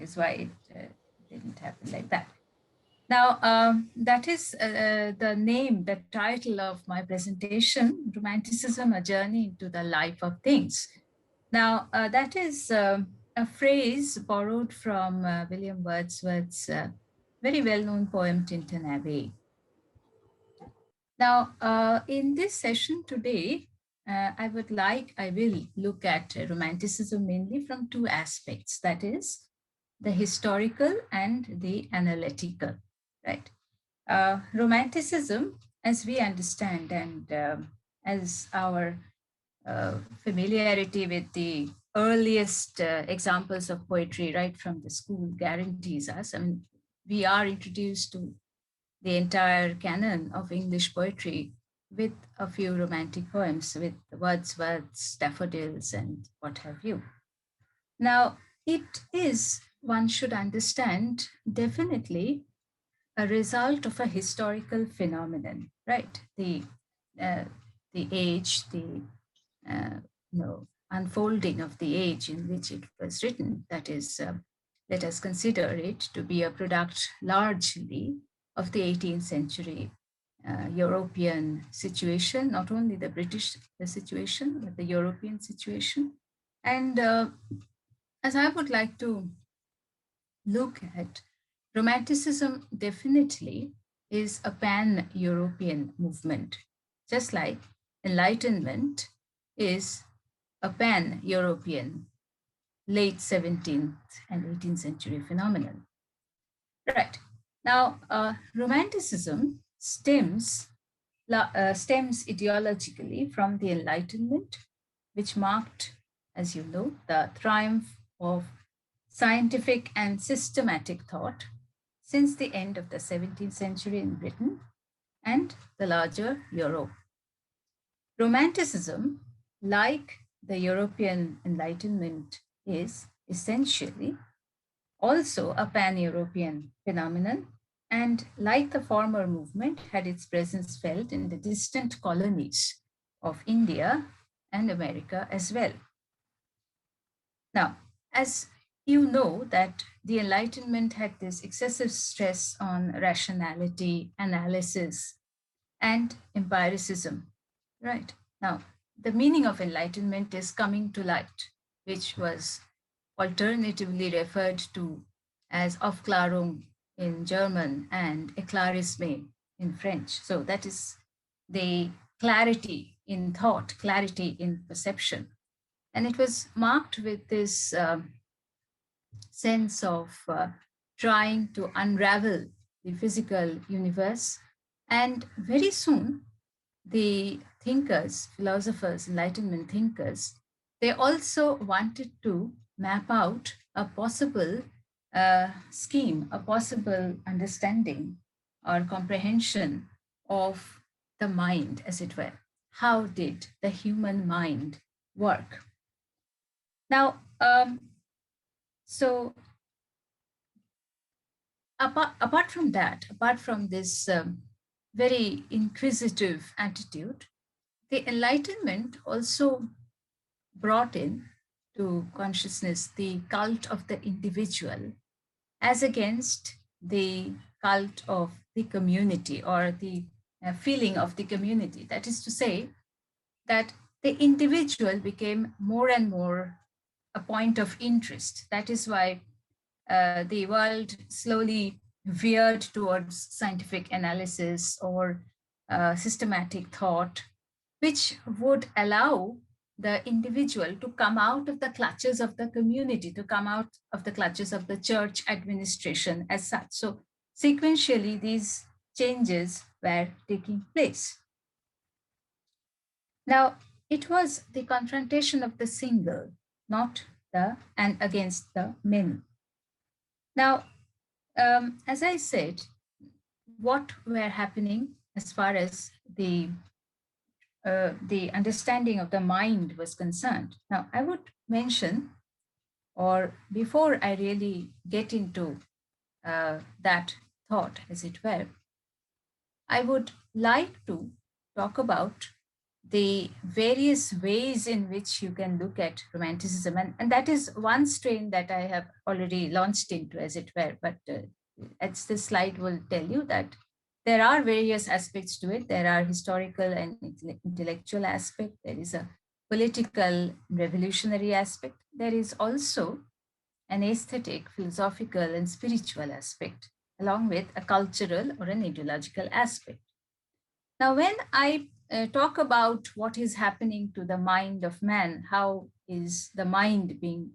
is why it didn't happen like that. Now, that is the name, the title of my presentation, Romanticism, A Journey into the Life of Things. Now, that is a phrase borrowed from William Wordsworth's very well-known poem, Tintin Abbey. Now, in this session today, I will look at Romanticism mainly from two aspects, that is, the historical and the analytical, right? Romanticism, as we understand, and as our familiarity with the earliest examples of poetry right from the school guarantees us. I mean, we are introduced to the entire canon of English poetry with a few romantic poems, with Wordsworth's daffodils and what have you. Now, it is, one should understand, definitely a result of a historical phenomenon, right? The age, the unfolding of the age in which it was written. That is, let us consider it to be a product largely of the 18th century European situation, not only the British situation, but the European situation. And as I would like to look at, Romanticism definitely is a pan-European movement, just like Enlightenment is a pan-European late 17th and 18th century phenomenon. Right. Now, Romanticism stems ideologically from the Enlightenment, which marked, as you know, the triumph of scientific and systematic thought since the end of the 17th century in Britain and the larger Europe. Romanticism, like the European Enlightenment, is essentially also a pan-European phenomenon, and like the former movement, had its presence felt in the distant colonies of India and America as well. Now, as you know, that the Enlightenment had this excessive stress on rationality, analysis, and empiricism, right? Now, the meaning of Enlightenment is coming to light, which was alternatively referred to as Aufklärung in German and Éclaircisme in French. So that is the clarity in thought, clarity in perception. And it was marked with this sense of trying to unravel the physical universe. And very soon, the thinkers, philosophers, Enlightenment thinkers, they also wanted to map out a possible scheme, a possible understanding or comprehension of the mind, as it were. How did the human mind work? Now, so apart from that, apart from this very inquisitive attitude, the Enlightenment also brought in to consciousness the cult of the individual as against the cult of the community, or the feeling of the community. That is to say, that the individual became more and more a point of interest. That is why the world slowly veered towards scientific analysis or systematic thought, which would allow the individual to come out of the clutches of the community, to come out of the clutches of the church administration as such. So sequentially, these changes were taking place. Now, it was the confrontation of the single, not the and against the many. Now, as I said, what were happening as far as the understanding of the mind was concerned. Now, I would mention, or before I really get into that thought, as it were, I would like to talk about the various ways in which you can look at Romanticism. And that is one strain that I have already launched into, as it were. But as this slide will tell you, that there are various aspects to it. There are historical and intellectual aspect. There is a political, revolutionary aspect. There is also an aesthetic, philosophical, and spiritual aspect, along with a cultural or an ideological aspect. Now, when I talk about what is happening to the mind of man, how is the mind being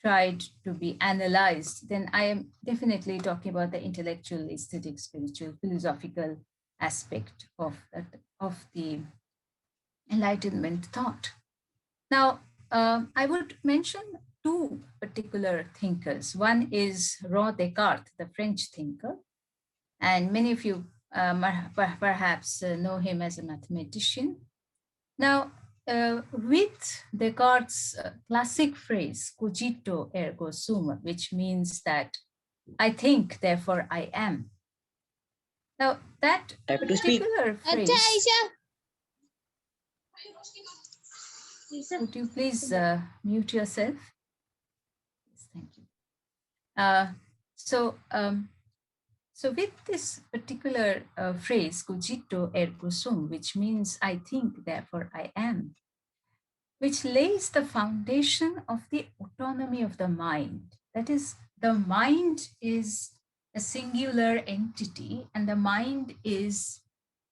tried to be analyzed, then I am definitely talking about the intellectual, aesthetic, spiritual, philosophical aspect of the Enlightenment thought. Now, I would mention two particular thinkers. One is Rene Descartes, the French thinker, and many of you perhaps know him as a mathematician. Now, with Descartes' classic phrase, cogito ergo sum, which means that I think, therefore I am. Now, that particular phrase, would you please mute yourself? Yes, thank you. So with this particular phrase, cogito ergo sum, which means I think, therefore I am, which lays the foundation of the autonomy of the mind. That is, the mind is a singular entity, and the mind is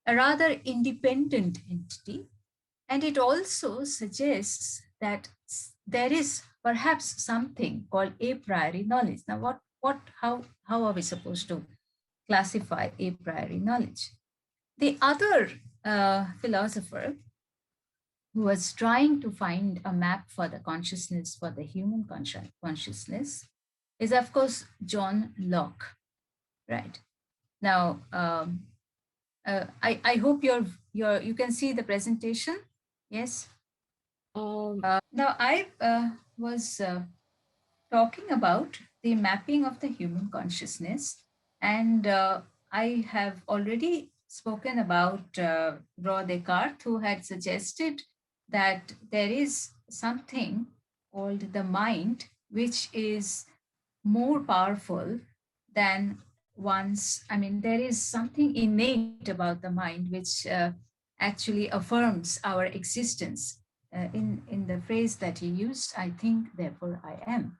a rather independent entity. And it also suggests that there is perhaps something called a priori knowledge. Now, how are we supposed to classify a priori knowledge? The other philosopher who was trying to find a map for the consciousness, for the human consciousness, is of course John Locke, right? Now, I hope you can see the presentation. Yes. Now I was talking about the mapping of the human consciousness, and I have already spoken about Rene Descartes, who had suggested that there is something called the mind, which is more powerful than one's. I mean, there is something innate about the mind which actually affirms our existence. In the phrase that he used, I think, therefore I am.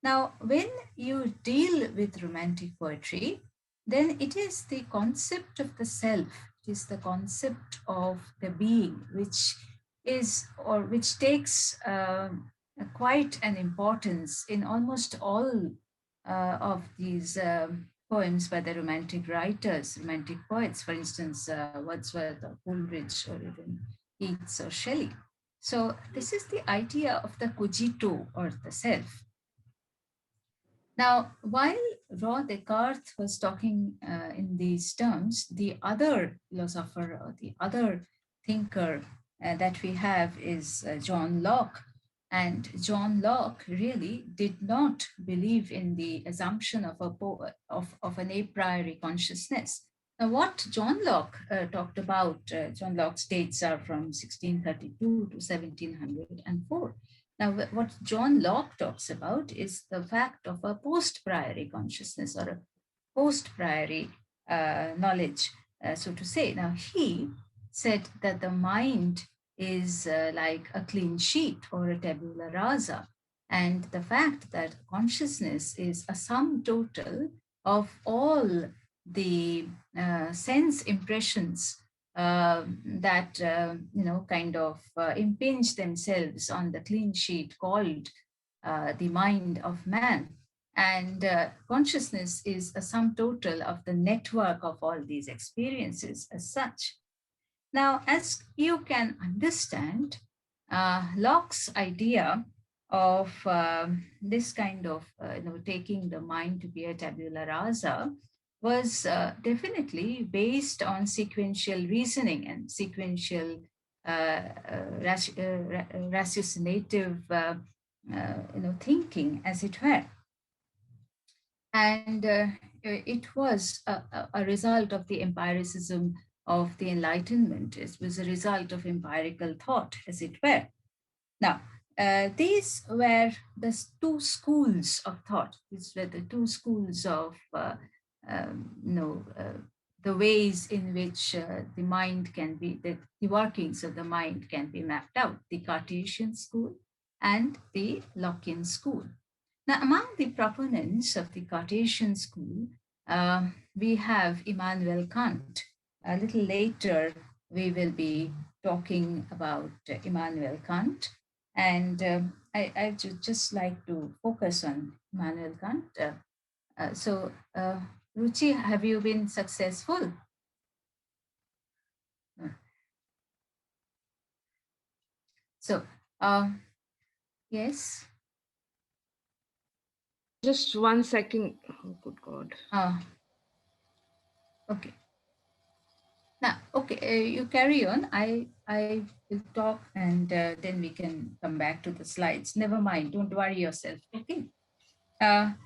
Now, when you deal with romantic poetry, then it is the concept of the self, it is the concept of the being, which is, or which takes quite an importance in almost all of these poems by the romantic writers, romantic poets, for instance, Wordsworth or Coleridge or even Keats or Shelley. So this is the idea of the cogito, or the self. Now, while Rene Descartes was talking in these terms, the other philosopher or the other thinker that we have is John Locke. And John Locke really did not believe in the assumption of an a priori consciousness. Now, what John Locke talked about, John Locke's dates are from 1632 to 1704. Now, what John Locke talks about is the fact of a post priori consciousness, or a post priori knowledge, so to say. Now, he said that the mind is like a clean sheet or a tabula rasa, and the fact that consciousness is a sum total of all the sense impressions that kind of impinge themselves on the clean sheet called the mind of man. And consciousness is a sum total of the network of all these experiences as such. Now, as you can understand, Locke's idea of this kind of taking the mind to be a tabula rasa was definitely based on sequential reasoning and sequential ratiocinative thinking, as it were. And it was a result of the empiricism of the Enlightenment was a result of empirical thought, as it were. Now, these were the two schools of thought. These were the two schools of, the ways in which the mind can be, the workings of the mind can be mapped out, the Cartesian school and the Lockean school. Now, among the proponents of the Cartesian school, we have Immanuel Kant. A little later, we will be talking about Immanuel Kant. And I just like to focus on Immanuel Kant. Ruchi, have you been successful? So, yes. Just 1 second. Oh, good God. Okay. Now, okay, you carry on. I will talk and then we can come back to the slides. Never mind. Don't worry yourself. Okay. Now,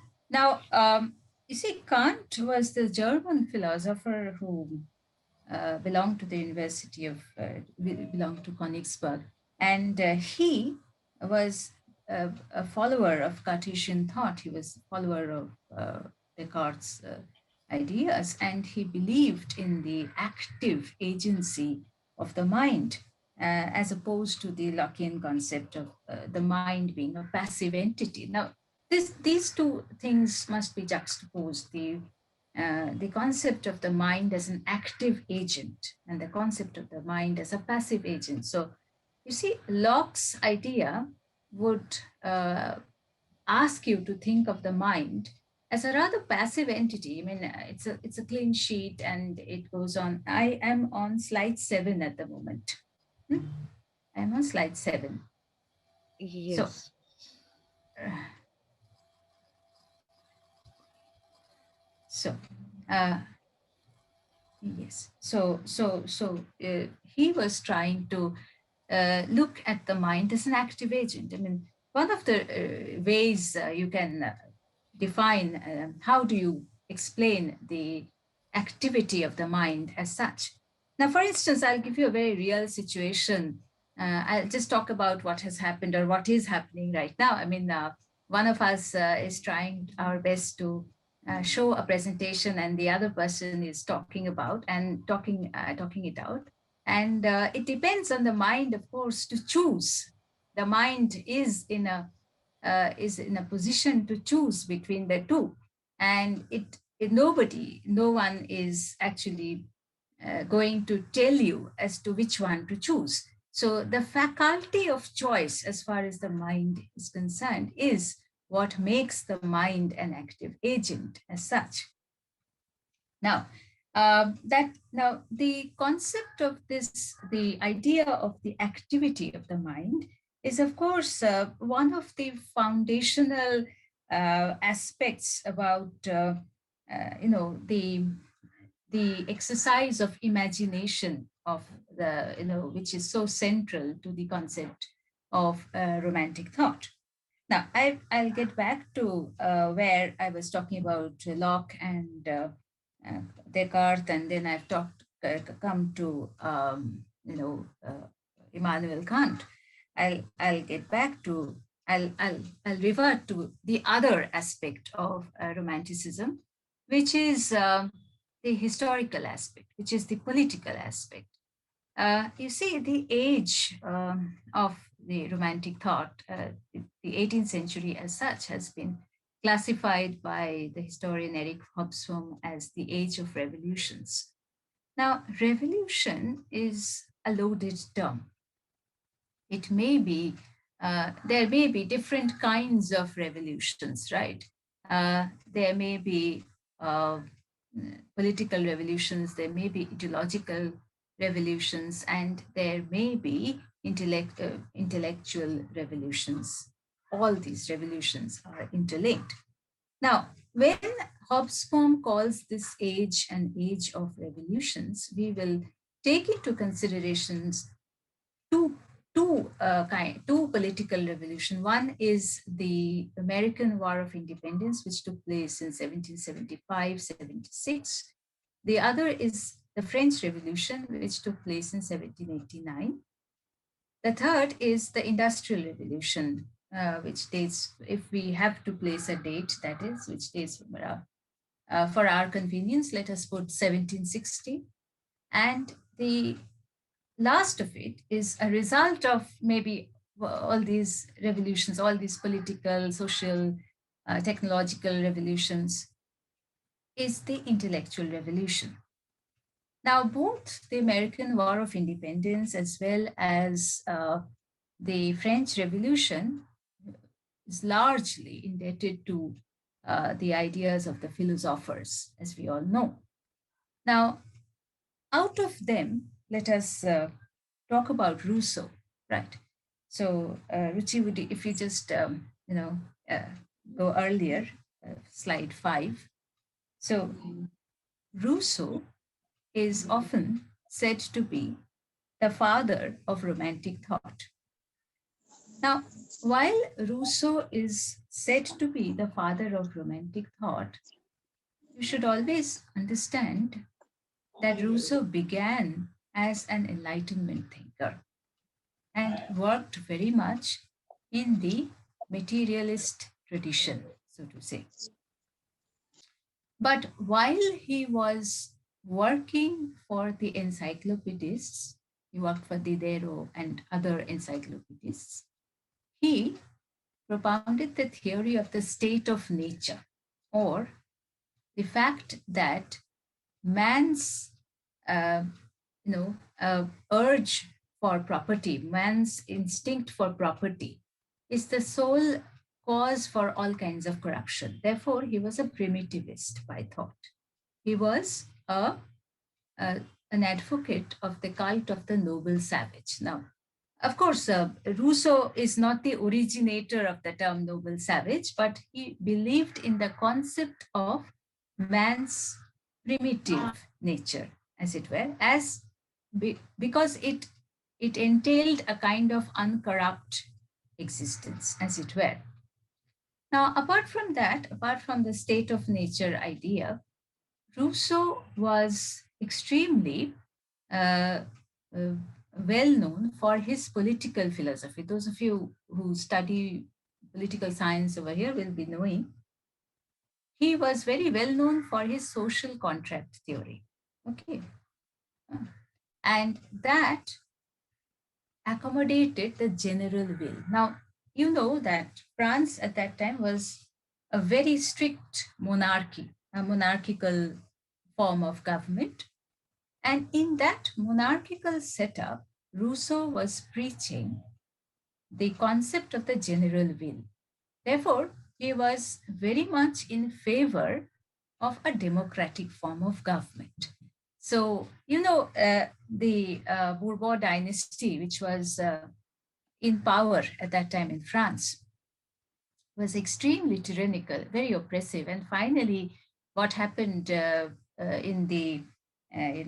you see, Kant was the German philosopher who belonged to the University of, belonged to Königsberg. And he was a follower of Cartesian thought. He was a follower of Descartes' ideas, and he believed in the active agency of the mind, as opposed to the Lockean concept of the mind being a passive entity. Now, these two things must be juxtaposed. The concept of the mind as an active agent and the concept of the mind as a passive agent. So, you see, Locke's idea would ask you to think of the mind as a rather passive entity. I mean, it's a clean sheet, and it goes on. I am on slide 7 at the moment. I'm on slide 7. Yes. So, uh, yes. He was trying to look at the mind as an active agent. I mean, one of the ways you can define how do you explain the activity of the mind as such. Now, for instance, I'll give you a very real situation. I'll just talk about what has happened or what is happening right now. I mean, one of us is trying our best to show a presentation, and the other person is talking about and talking it out. And it depends on the mind, of course, to choose. The mind is in a position to choose between the two, and no one is actually going to tell you as to which one to choose. So the faculty of choice, as far as the mind is concerned, is what makes the mind an active agent as such. Now, the concept of this, the idea of the activity of the mind, is of course one of the foundational aspects about the exercise of imagination of the which is so central to the concept of romantic thought. Now, I'll get back to where I was talking about Locke and Descartes, and then I've come to Immanuel Kant. I'll get back to I'll revert to the other aspect of Romanticism, which is the historical aspect, which is the political aspect. You see, the age of the Romantic thought, the 18th century as such, has been classified by the historian Eric Hobsbawm as the age of revolutions. Now, revolution is a loaded term. It may be, there may be different kinds of revolutions, right? There may be political revolutions, there may be ideological revolutions, and there may be intellectual revolutions. All these revolutions are interlinked. Now, when Hobsbawm calls this age an age of revolutions, we will take into considerations two political revolution. One is the American War of Independence, which took place in 1775-76, The other is the French Revolution, which took place in 1789. The third is the Industrial Revolution, which dates, if we have to place a date, that is, which dates for our convenience, let us put 1760. And the last of it is a result of maybe all these revolutions, all these political, social, technological revolutions, is the intellectual revolution. Now, both the American War of Independence as well as the French Revolution is largely indebted to the ideas of the philosophers, as we all know. Now, out of them, let us talk about Rousseau, right? So, Ruchi, would you, if you just uh, go earlier, slide 5. So, Rousseau is often said to be the father of romantic thought. Now, while Rousseau is said to be the father of romantic thought, you should always understand that Rousseau began as an Enlightenment thinker and worked very much in the materialist tradition, so to say. But while he was working for the encyclopedists, he worked for Diderot and other encyclopedists, he propounded the theory of the state of nature, or the fact that man's uh, urge for property, man's instinct for property, is the sole cause for all kinds of corruption. Therefore, he was a primitivist by thought. He was a an advocate of the cult of the noble savage. Now, of course, Rousseau is not the originator of the term noble savage, but he believed in the concept of man's primitive nature, as it were, because it entailed a kind of uncorrupt existence, as it were. Now, apart from that, apart from the state of nature idea, Rousseau was extremely uh, uh, well known for his political philosophy. Those of you who study political science over here will be knowing he was very well known for his social contract theory. Okay. And that accommodated the general will. Now, you know that France at that time was a very strict monarchy, a monarchical form of government. And in that monarchical setup, Rousseau was preaching the concept of the general will. Therefore, he was very much in favor of a democratic form of government. So, the Bourbon dynasty, which was in power at that time in France, was extremely tyrannical, very oppressive. And finally, what happened in the in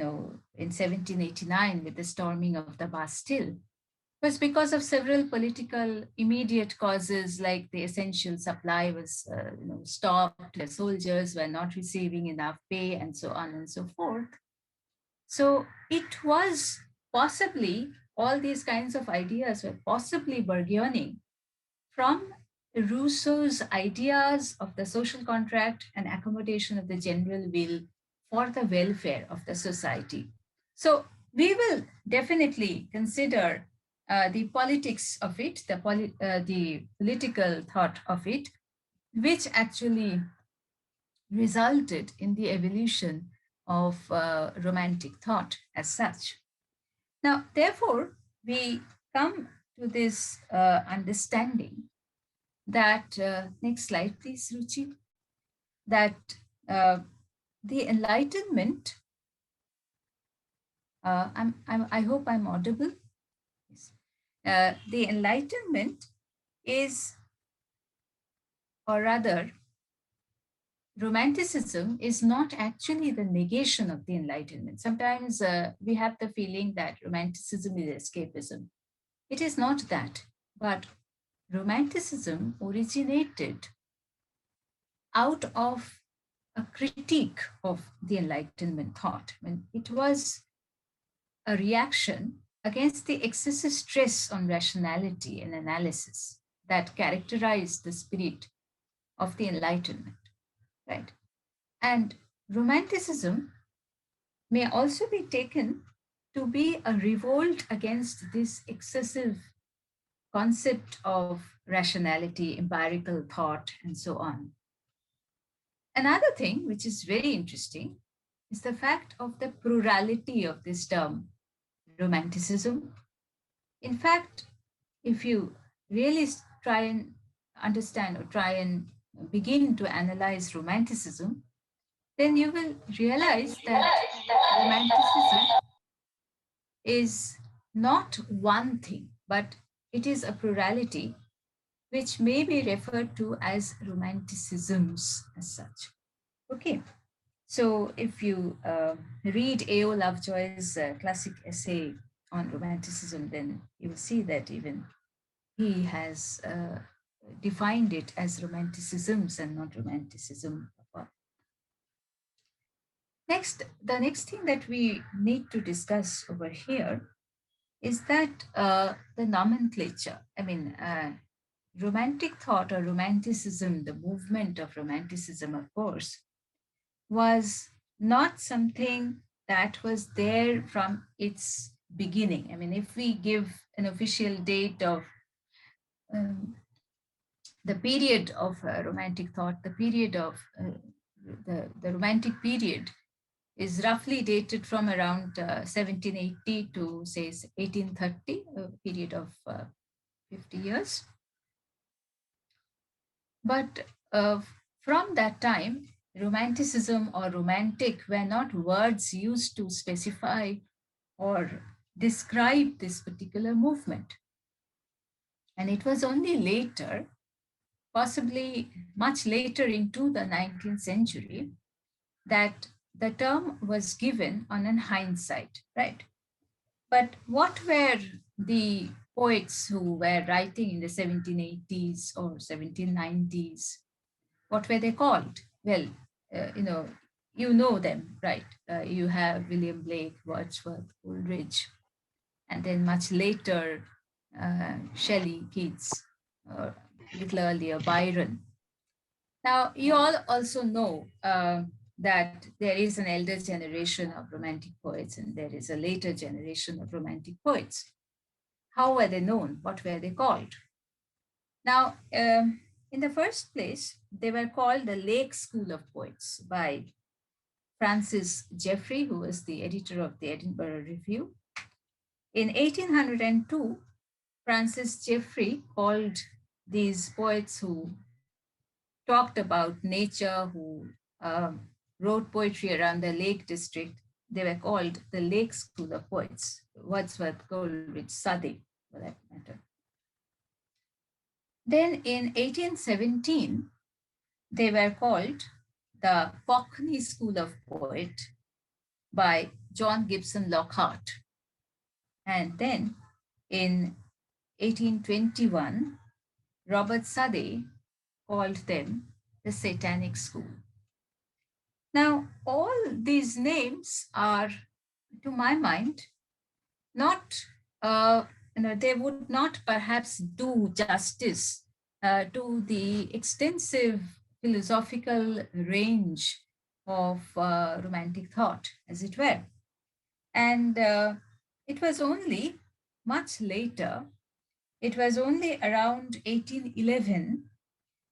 1789 with the storming of the Bastille was because of several political immediate causes, like the essential supply was stopped, the soldiers were not receiving enough pay, and so on and so forth. So it was possibly, all these kinds of ideas were possibly burgeoning from Rousseau's ideas of the social contract and accommodation of the general will for the welfare of the society. So we will definitely consider the politics of it, the political thought of it, which actually resulted in the evolution of romantic thought as such. Now, therefore, we come to this understanding that, next slide, please, Ruchi, that uh, the Enlightenment, I hope I'm audible. Yes. The Enlightenment is, or rather, Romanticism is not actually the negation of the Enlightenment. Sometimes we have the feeling that Romanticism is escapism. It is not that, but Romanticism originated out of a critique of the Enlightenment thought. I mean, it was a reaction against the excessive stress on rationality and analysis that characterized the spirit of the Enlightenment, right? And Romanticism may also be taken to be a revolt against this excessive concept of rationality, empirical thought, and so on. Another thing which is very interesting is the fact of the plurality of this term, Romanticism. In fact, if you really try and understand or try and begin to analyze Romanticism, then you will realize that Romanticism is not one thing, but it is a plurality which may be referred to as romanticisms as such. Okay, so if you read A.O. Lovejoy's classic essay on romanticism, then you will see that even he has defined it as romanticisms and not romanticism. Next, the next thing that we need to discuss over here is that the nomenclature. I mean, romantic thought or romanticism, the movement of romanticism, of course, was not something that was there from its beginning. I mean, if we give an official date of um, the period of romantic thought, the period of the romantic period is roughly dated from around 1780 to say 1830, a period of 50 years. But from that time, romanticism or romantic were not words used to specify or describe this particular movement. And it was only later, possibly much later into the 19th century, that the term was given on an hindsight, right? But what were the poets who were writing in the 1780s or 1790s? What were they called? Well, you know them, right? You have William Blake, Wordsworth, Coleridge, and then much later, Shelley, Keats, or a little earlier, Byron. Now, you all also know that there is an elder generation of romantic poets and there is a later generation of romantic poets. How were they known? What were they called? Now, in the first place, they were called the Lake School of Poets by Francis Jeffrey, who was the editor of the Edinburgh Review. In 1802, Francis Jeffrey called these poets who talked about nature, who wrote poetry around the Lake District. They were called the Lake School of Poets, Wordsworth, Coleridge, Southey, for that matter. Then in 1817, they were called the Cockney School of Poet by John Gibson Lockhart. And then in 1821, Robert Southey called them the Satanic School. Now, all these names are, to my mind, not, they would not perhaps do justice to the extensive philosophical range of romantic thought, as it were. And it was only much later, it was only around 1811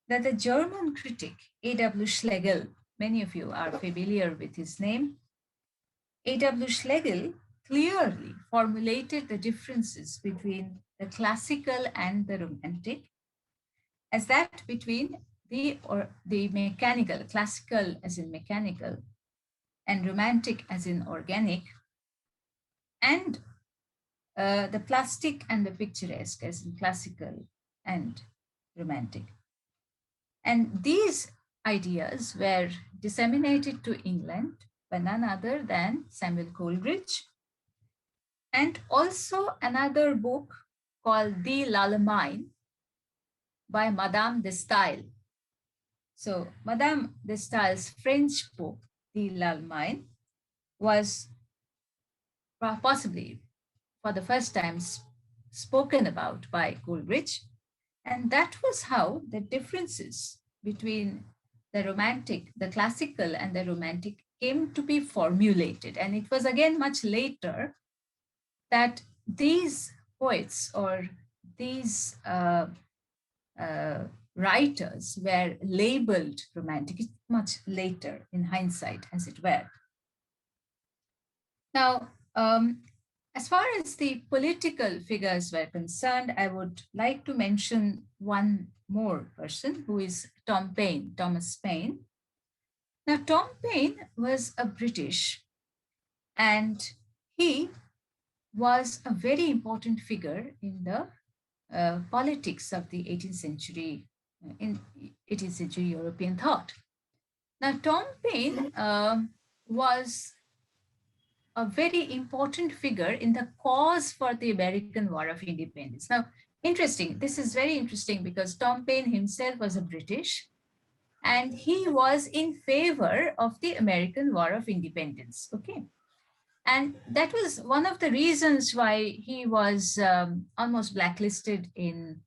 that the German critic A.W. Schlegel, many of you are familiar with his name, A.W. Schlegel clearly formulated the differences between the classical and the romantic as that between the mechanical, classical as in mechanical, and romantic as in organic, and the plastic and the picturesque as in classical and romantic. And these ideas were disseminated to England by none other than Samuel Coleridge, and also another book called The L'Allemagne by Madame de Staël. So Madame de Stael's French book, The L'Allemagne, was possibly for the first time spoken about by Coleridge. And that was how the differences between the classical and the romantic came to be formulated. And it was again much later that these poets or these uh, writers were labeled romantic. It's much later in hindsight, as it were. Now, as far as the political figures were concerned, I would like to mention one more person who is Thomas Paine. Now, Tom Paine was a British, and he was a very important figure in the politics of the 18th century, in 18th century European thought. Now, Tom Paine was a very important figure in the cause for the American War of Independence. Now, interesting, this is very interesting because Tom Paine himself was a British and he was in favor of the American War of Independence. Okay. And that was one of the reasons why he was almost blacklisted in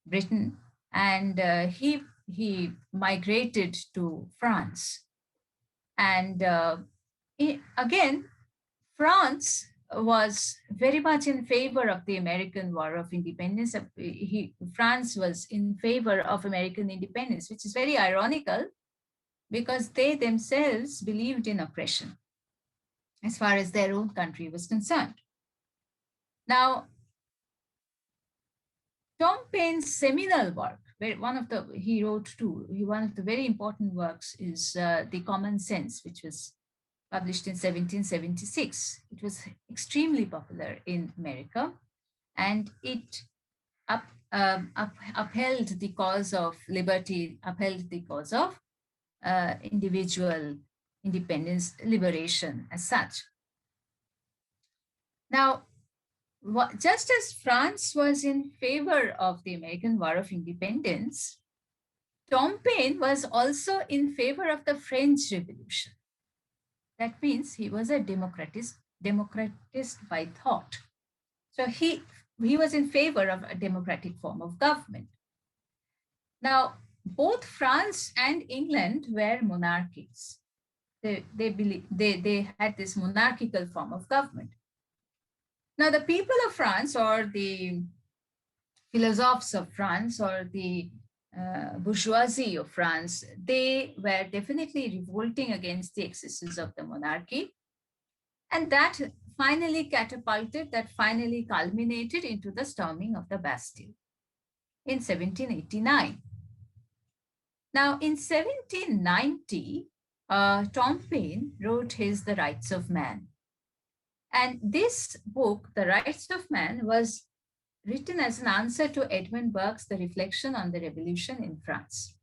Britain, and he migrated to France. And again, France was very much in favor of the American War of Independence. France was in favor of American independence, which is very ironical because they themselves believed in oppression as far as their own country was concerned. Now, Tom Paine's seminal work, where he wrote two, one of the very important works is The Common Sense, which was published in 1776. It was extremely popular in America, and it upheld the cause of liberty, upheld the cause of individual independence, liberation as such. Now, just as France was in favor of the American War of Independence, Tom Paine was also in favor of the French Revolution. That means he was a democratist by thought. So he was in favor of a democratic form of government. Now, both France and England were monarchies. They had this monarchical form of government. Now, the people of France, or the philosophes of France, or the bourgeoisie of France, they were definitely revolting against the excesses of the monarchy. And that finally culminated into the storming of the Bastille in 1789. Now, in 1790, Tom Paine wrote his The Rights of Man. And this book, The Rights of Man, was written as an answer to Edmund Burke's The Reflection on the Revolution in France.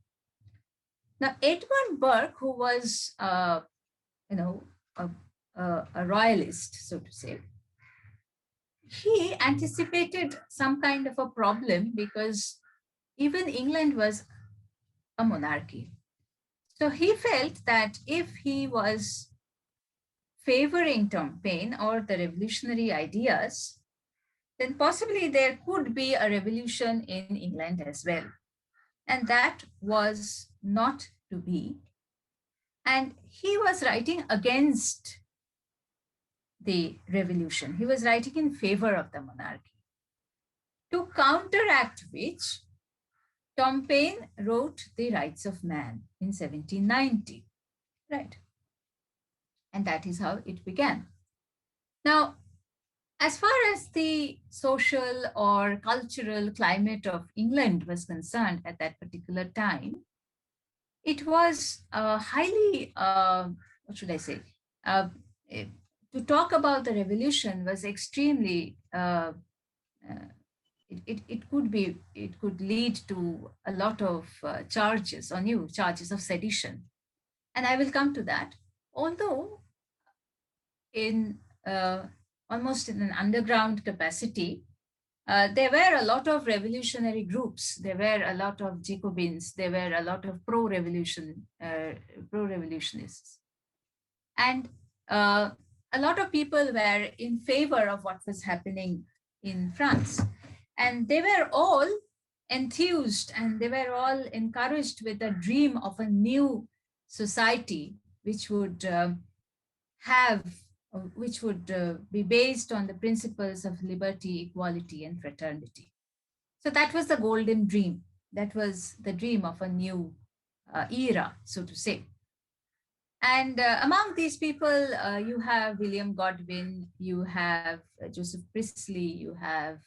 Now, Edmund Burke, who was, a royalist, so to say, he anticipated some kind of a problem because even England was a monarchy. So he felt that if he was favoring Tom Paine or the revolutionary ideas, then possibly there could be a revolution in England as well. And that was not to be. And he was writing against the revolution. He was writing in favor of the monarchy. To counteract which, Tom Paine wrote The Rights of Man in 1790. Right. And that is how it began. Now, as far as the social or cultural climate of England was concerned at that particular time, it was highly, what should I say? To talk about the revolution was extremely, it could lead to a lot of charges on you, charges of sedition. And I will come to that. Although in almost in an underground capacity, there were a lot of revolutionary groups. There were a lot of Jacobins. There were a lot of pro-revolutionists, and a lot of people were in favor of what was happening in France, and they were all enthused and they were all encouraged with a dream of a new society which would have which would be based on the principles of liberty, equality, and fraternity. So that was the golden dream. That was the dream of a new era, so to say. And among these people, you have William Godwin, you have Joseph Priestley, you have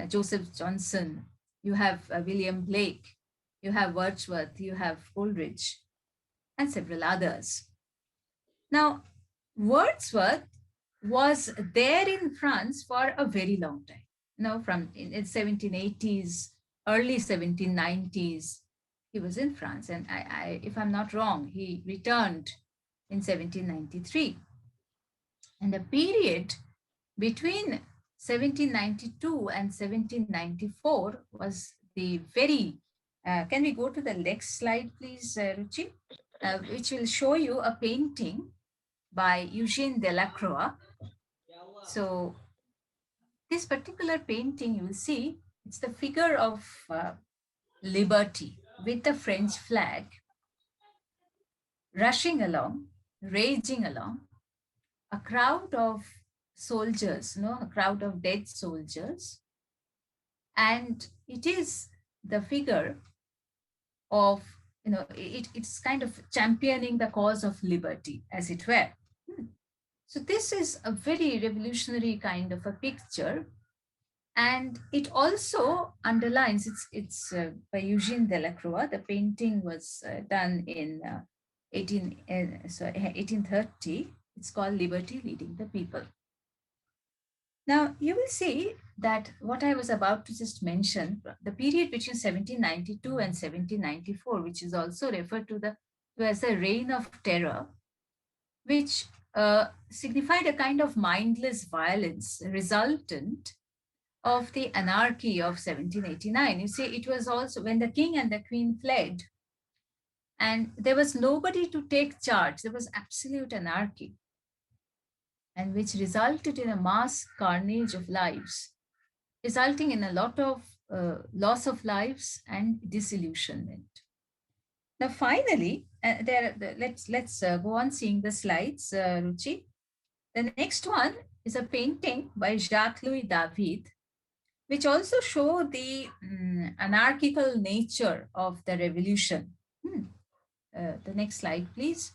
Joseph Johnson, you have William Blake, you have Wordsworth, you have Coleridge, and several others. Now, Wordsworth was there in France for a very long time. From in 1780s, early 1790s, he was in France. And if I'm not wrong, he returned in 1793. And the period between 1792 and 1794 was the very, can we go to the next slide, please, Ruchi? Which will show you a painting by Eugène Delacroix. So this particular painting, you will see, it's the figure of liberty with the French flag rushing along, raging along, a crowd of soldiers, a crowd of dead soldiers. And it is the figure of, it's kind of championing the cause of liberty, as it were. So this is a very revolutionary kind of a picture. And it also underlines, it's by Eugène Delacroix. The painting was done in 1830. It's called Liberty Leading the People. Now, you will see that what I was about to just mention, the period between 1792 and 1794, which is also referred to as the Reign of Terror, which signified a kind of mindless violence resultant of the anarchy of 1789. You see, it was also when the king and the queen fled, and there was nobody to take charge. There was absolute anarchy, and which resulted in a mass carnage of lives, resulting in a lot of loss of lives and disillusionment. Now, finally, let's go on seeing the slides, Ruchi. The next one is a painting by Jacques-Louis David, which also show the anarchical nature of the revolution. The next slide, please.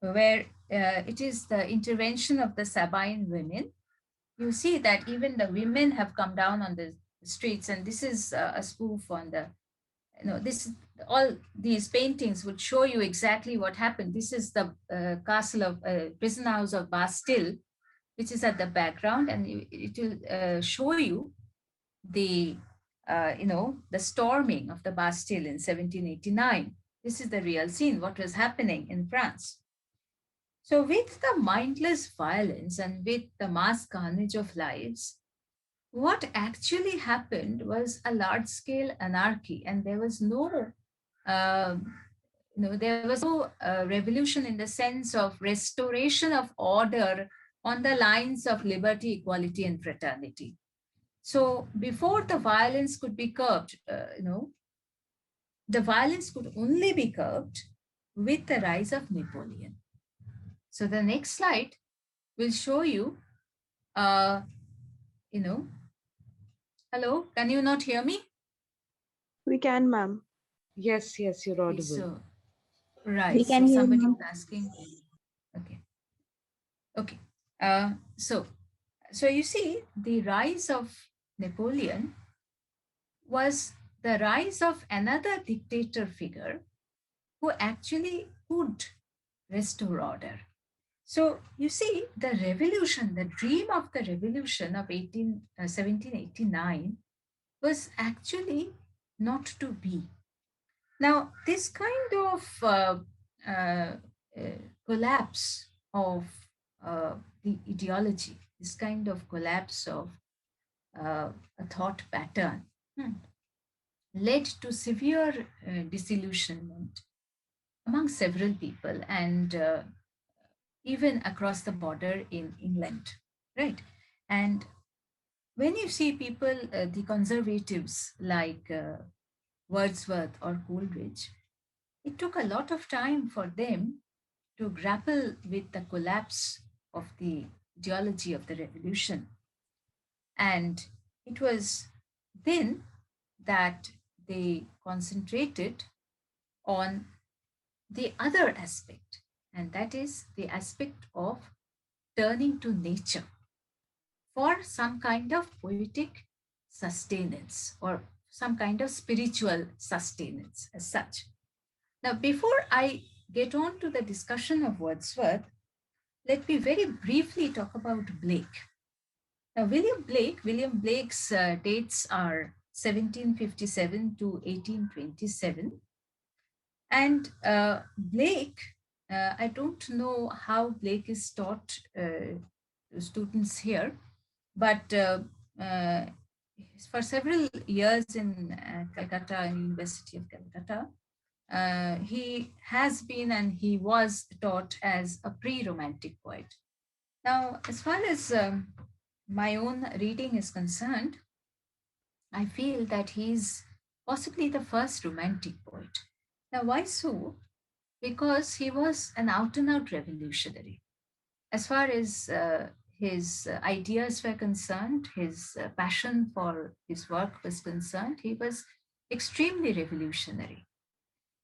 Where it is the intervention of the Sabine women. You see that even the women have come down on the streets, and this is a spoof on the, all these paintings would show you exactly what happened. This is the castle of prison house of Bastille, which is at the background, and it will show you the the storming of the Bastille in 1789. This is the real scene, what was happening in France. So with the mindless violence and with the mass carnage of lives, what actually happened was a large-scale anarchy, and there was no revolution in the sense of restoration of order on the lines of liberty, equality, and fraternity. So before the violence could be curbed, the violence could only be curbed with the rise of Napoleon. So the next slide will show you, hello, can you not hear me? We can, ma'am. Yes, you're audible. So, right. We can hear somebody you. was asking. Okay. So you see, the rise of Napoleon was the rise of another dictator figure who actually could restore order. So you see, the revolution, the dream of the revolution of 1789 was actually not to be. Now, this kind of collapse of the ideology, this kind of collapse of a thought pattern, led to severe disillusionment among several people, and even across the border in England, right? And when you see people, the conservatives like Wordsworth or Coleridge, it took a lot of time for them to grapple with the collapse of the ideology of the revolution. And it was then that they concentrated on the other aspect, and that is the aspect of turning to nature for some kind of poetic sustenance or some kind of spiritual sustenance as such. Now, before I get on to the discussion of Wordsworth, let me very briefly talk about Blake. Now, William Blake's dates are 1757 to 1827. And Blake, I don't know how Blake is taught to students here, but uh, for several years in Calcutta, University of Calcutta, he has been and he was taught as a pre-romantic poet. Now, as far as my own reading is concerned, I feel that he's possibly the first romantic poet. Now, why so? Because he was an out and out revolutionary. As far as his ideas were concerned, his passion for his work was concerned, he was extremely revolutionary.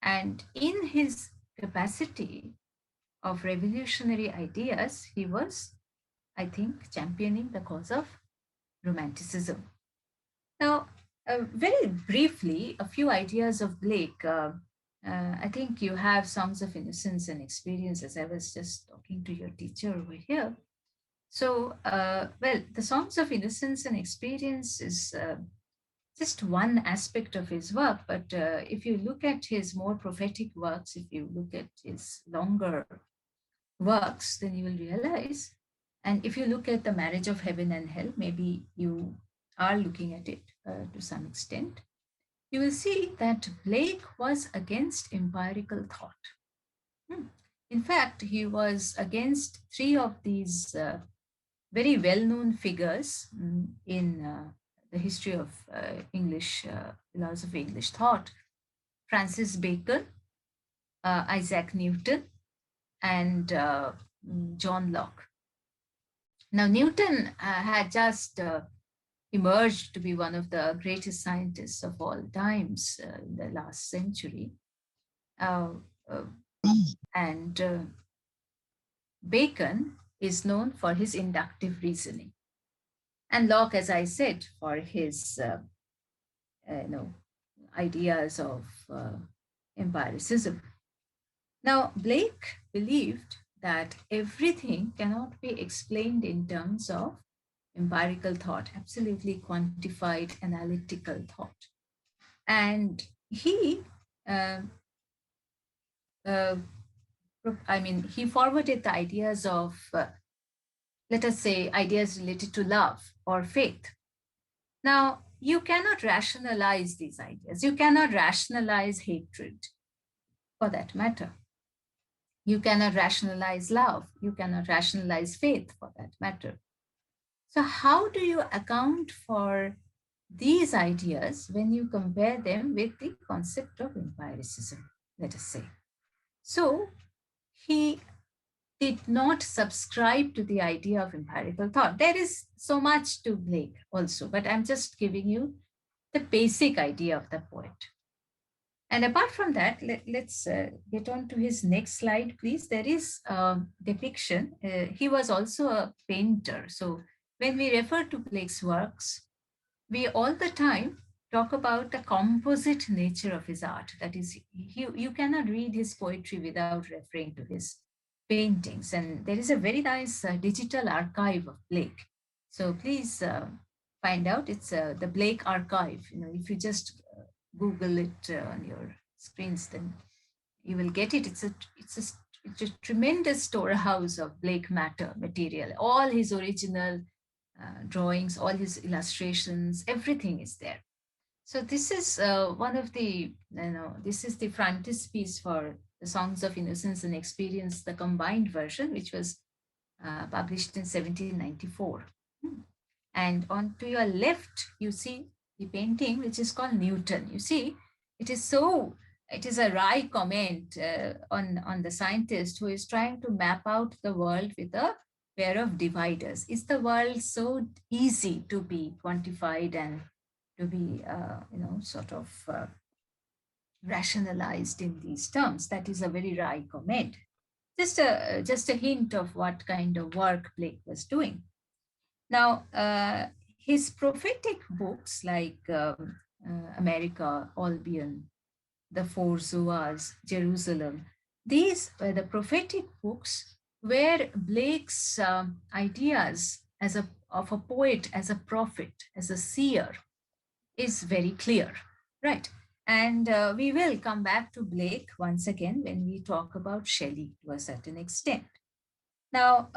And in his capacity of revolutionary ideas, he was, I think, championing the cause of Romanticism. Now, very briefly, a few ideas of Blake. I think you have Songs of Innocence and Experience, as I was just talking to your teacher over here. So, well, the Songs of Innocence and Experience is just one aspect of his work. But if you look at his more prophetic works, if you look at his longer works, then you will realize. And if you look at The Marriage of Heaven and Hell, maybe you are looking at it to some extent, you will see that Blake was against empirical thought. In fact, he was against three of these very well known figures in the history of English philosophy, English thought: Francis Bacon, Isaac Newton, and John Locke. Now, Newton had just emerged to be one of the greatest scientists of all times in the last century. Uh, uh, and Bacon is known for his inductive reasoning. And Locke, as I said, for his ideas of empiricism. Now, Blake believed that everything cannot be explained in terms of empirical thought, absolutely quantified analytical thought. And he, uh, uh, he forwarded the ideas of, let us say, ideas related to love or faith. Now, you cannot rationalize these ideas. You cannot rationalize hatred, for that matter. You cannot rationalize love. You cannot rationalize faith, for that matter. So, how do you account for these ideas when you compare them with the concept of empiricism, let us say? So, he did not subscribe to the idea of empirical thought. There is so much to Blake also, but I'm just giving you the basic idea of the poet. And apart from that, let's get on to his next slide, please. There is a depiction. He was also a painter. So when we refer to Blake's works, we all the time talk about the composite nature of his art. That is, you cannot read his poetry without referring to his paintings. And there is a very nice digital archive of Blake. So please find out. It's the Blake Archive. If you just Google it on your screens, then you will get it. It's a tremendous storehouse of Blake matter material. All his original drawings, all his illustrations, everything is there. So this is one of the, this is the frontispiece for the Songs of Innocence and Experience, the combined version, which was published in 1794. Hmm. And on to your left, you see the painting, which is called Newton. You see, it is so, it is a wry comment on the scientist who is trying to map out the world with a pair of dividers. Is the world so easy to be quantified and to be, sort of rationalized in these terms? That is a very wry comment. Just a hint of what kind of work Blake was doing. Now, his prophetic books like America, Albion, The Four Zoas, Jerusalem, these were the prophetic books where Blake's ideas of a poet as a prophet, as a seer, is very clear, right? And we will come back to Blake once again when we talk about Shelley to a certain extent. Now,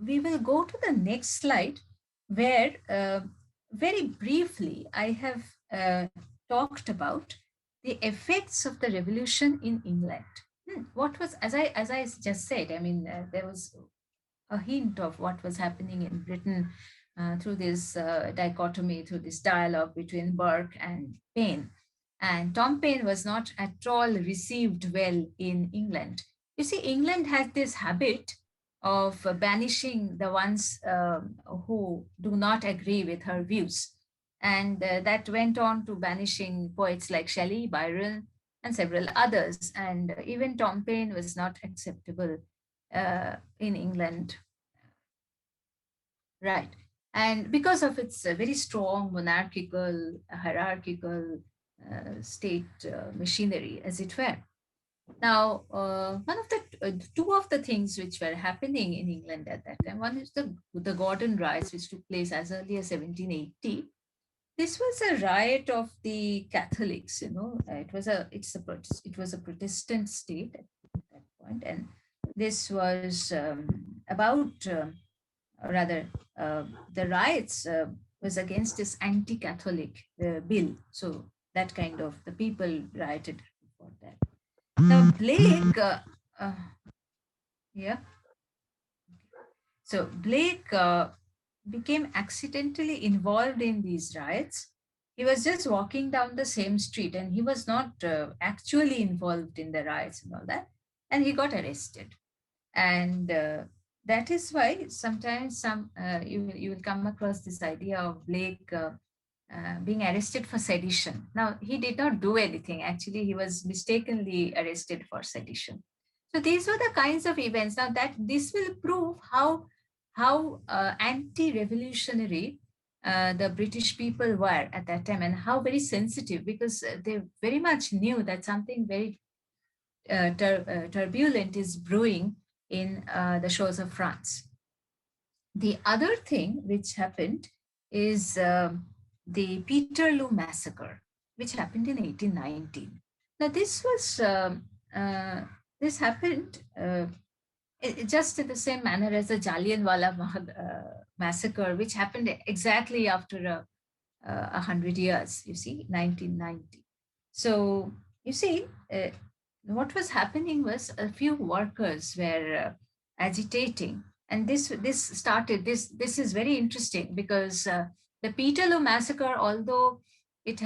we will go to the next slide where very briefly I have talked about the effects of the revolution in England. What was, as I just said, I mean, there was a hint of what was happening in Britain through this dichotomy, through this dialogue between Burke and Paine. And Tom Paine was not at all received well in England. You see, England has this habit of banishing the ones who do not agree with her views. And that went on to banishing poets like Shelley, Byron, and several others. And even Tom Paine was not acceptable in England. Right. And because of its very strong monarchical, hierarchical state machinery, as it were. Now, one of two of the things which were happening in England at that time, one is the Gordon riots, which took place as early as 1780. This was a riot of the Catholics. It was a Protestant state at that point, and this was about, rather, the riots was against this anti-Catholic bill. So that kind of the people rioted for that. Now Blake, uh, yeah. So Blake became accidentally involved in these riots. He was just walking down the same street, and he was not actually involved in the riots and all that. And he got arrested. And that is why sometimes you will come across this idea of Blake being arrested for sedition. Now, he did not do anything. Actually, he was mistakenly arrested for sedition. So these were the kinds of events. Now, that this will prove how anti-revolutionary the British people were at that time, and how very sensitive, because they very much knew that something very turbulent is brewing in the shores of France. The other thing which happened is the Peterloo massacre, which happened in 1819. Now, this happened just in the same manner as the Jallianwala Bagh massacre, which happened exactly after 100 years, you see, 1990. So, you see, what was happening was a few workers were agitating, and this is very interesting, because the Peterloo massacre, although it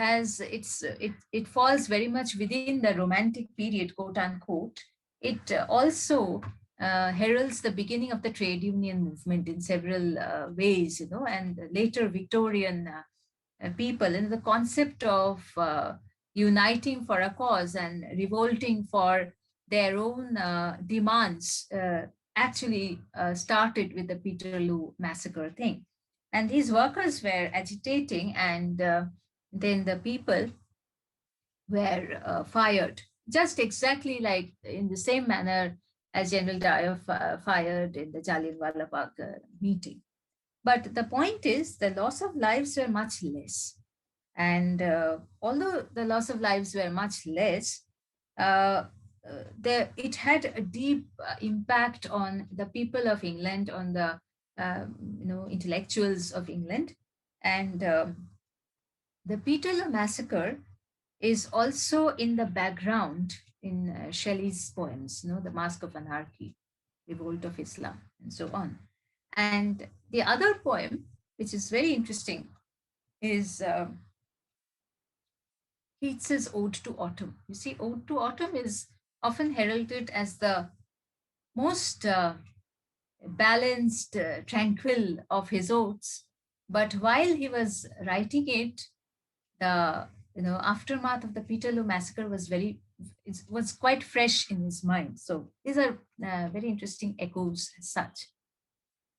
falls very much within the Romantic period, quote unquote, it also heralds the beginning of the trade union movement in several ways, and later Victorian people, and the concept of uniting for a cause and revolting for their own demands actually started with the Peterloo massacre thing. And these workers were agitating, and then the people were fired, just exactly like in the same manner as General Dyer fired in the Jallianwala Bagh meeting. But the point is, the loss of lives were much less. And although the loss of lives were much less, it had a deep impact on the people of England, on the intellectuals of England. And the Peterloo massacre is also in the background in Shelley's poems, The Mask of Anarchy, Revolt of Islam, and so on. And the other poem, which is very interesting, is Keats's Ode to Autumn. You see, Ode to Autumn is often heralded as the most balanced, tranquil of his odes. But while he was writing it, the aftermath of the Peterloo massacre was quite fresh in his mind. So these are very interesting echoes as such.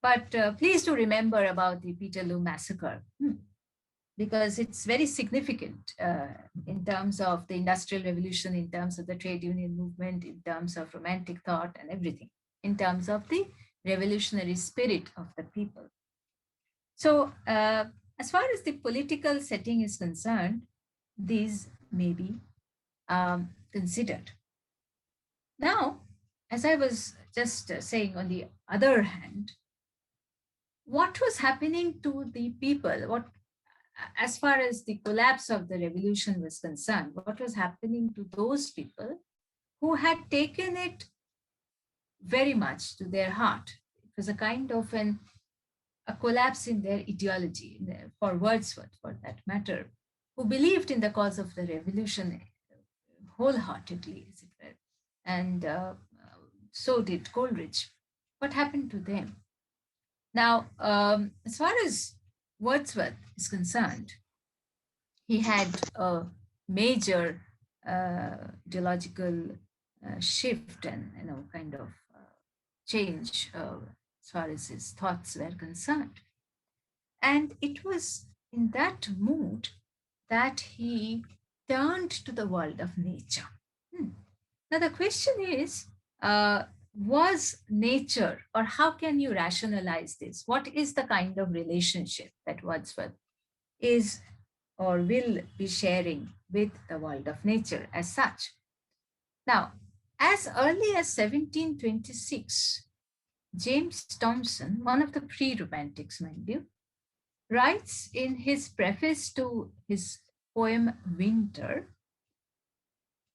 But please do remember about the Peterloo massacre. Because it's very significant in terms of the Industrial Revolution, in terms of the trade union movement, in terms of romantic thought and everything, in terms of the revolutionary spirit of the people. So, as far as the political setting is concerned, these may be considered. Now, as I was just saying, on the other hand, what was happening to the people? As far as the collapse of the revolution was concerned, what was happening to those people who had taken it very much to their heart? It was a kind of a collapse in their ideology, for Wordsworth, for that matter, who believed in the cause of the revolution wholeheartedly, as it were. And so did Coleridge. What happened to them? Now, as far as Wordsworth is concerned, he had a major ideological shift and kind of change as far as his thoughts were concerned. And it was in that mood that he turned to the world of nature. Now the question is, was nature, or how can you rationalize this? What is the kind of relationship that Wordsworth is or will be sharing with the world of nature as such? Now, as early as 1726, James Thomson, one of the pre-romantics, mind you, writes in his preface to his poem Winter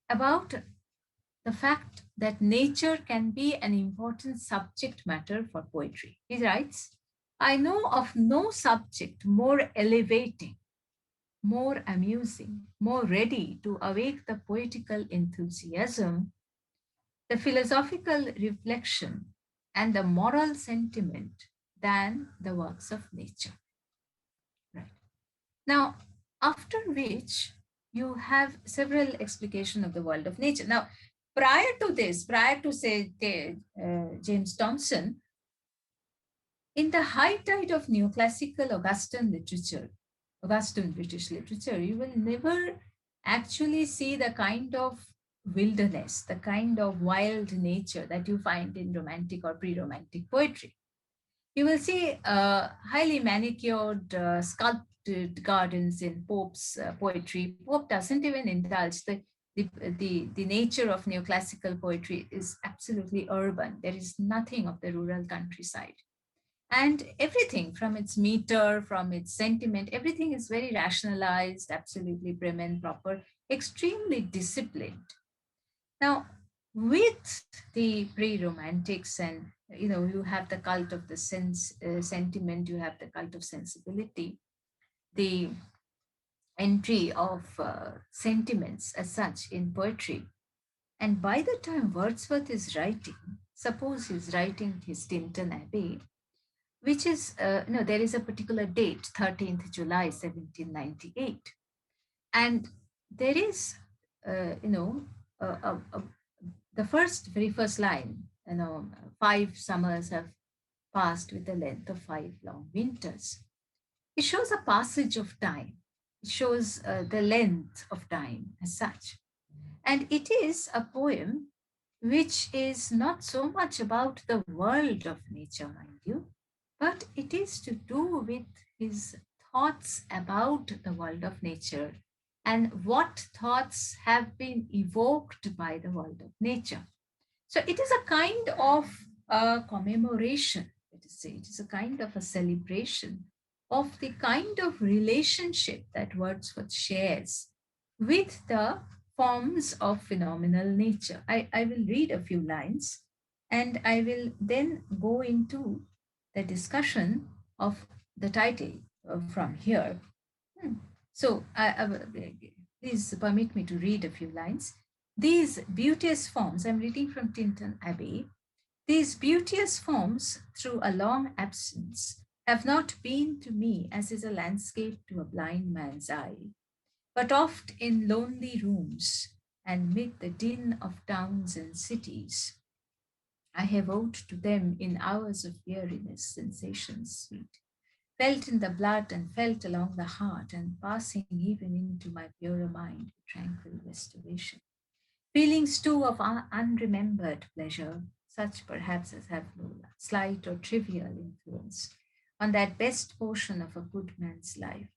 about the fact that nature can be an important subject matter for poetry. He writes, I know of no subject more elevating, more amusing, more ready to awake the poetical enthusiasm, the philosophical reflection, and the moral sentiment than the works of nature. Right. Now, after which you have several explications of the world of nature. Now, prior to this, prior to say James Thomson, in the high tide of neoclassical Augustan British literature, you will never actually see the kind of wilderness, the kind of wild nature that you find in romantic or pre-romantic poetry. You will see highly manicured, sculpted gardens in Pope's poetry. Pope doesn't even indulge. The nature of neoclassical poetry is absolutely urban. There is nothing of the rural countryside. And everything from its meter, from its sentiment, everything is very rationalized, absolutely prim and proper, extremely disciplined. Now, with the pre-romantics, and you have the cult of the sentiment, you have the cult of sensibility, the entry of sentiments as such in poetry. And by the time Wordsworth is writing, suppose he's writing his Tintern Abbey, which is, there is a particular date, 13th July, 1798. And there is, the very first line, 5 summers have passed with the length of 5 long winters. It shows a passage of time. It shows the length of time as such. And it is a poem which is not so much about the world of nature, mind you, but it is to do with his thoughts about the world of nature and what thoughts have been evoked by the world of nature. So it is a kind of a commemoration, let us say. It is a kind of a celebration of the kind of relationship that Wordsworth shares with the forms of phenomenal nature. I will read a few lines and I will then go into the discussion of the title from here. Hmm. So, please permit me to read a few lines. These beauteous forms, I'm reading from Tinton Abbey, these beauteous forms, through a long absence, have not been to me as is a landscape to a blind man's eye, but oft in lonely rooms and mid the din of towns and cities, I have owed to them in hours of weariness sensations sweet, felt in the blood and felt along the heart, and passing even into my purer mind with tranquil restoration. Feelings too of unremembered pleasure, such perhaps as have no slight or trivial influence on that best portion of a good man's life.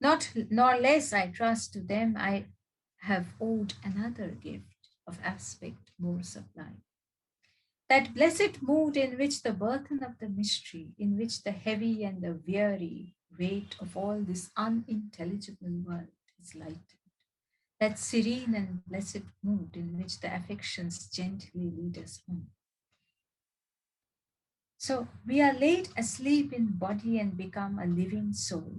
Not nor less, I trust, to them I have owed another gift of aspect more sublime. That blessed mood in which the burden of the mystery, in which the heavy and the weary weight of all this unintelligible world is lightened. That serene and blessed mood in which the affections gently lead us home. So we are laid asleep in body and become a living soul,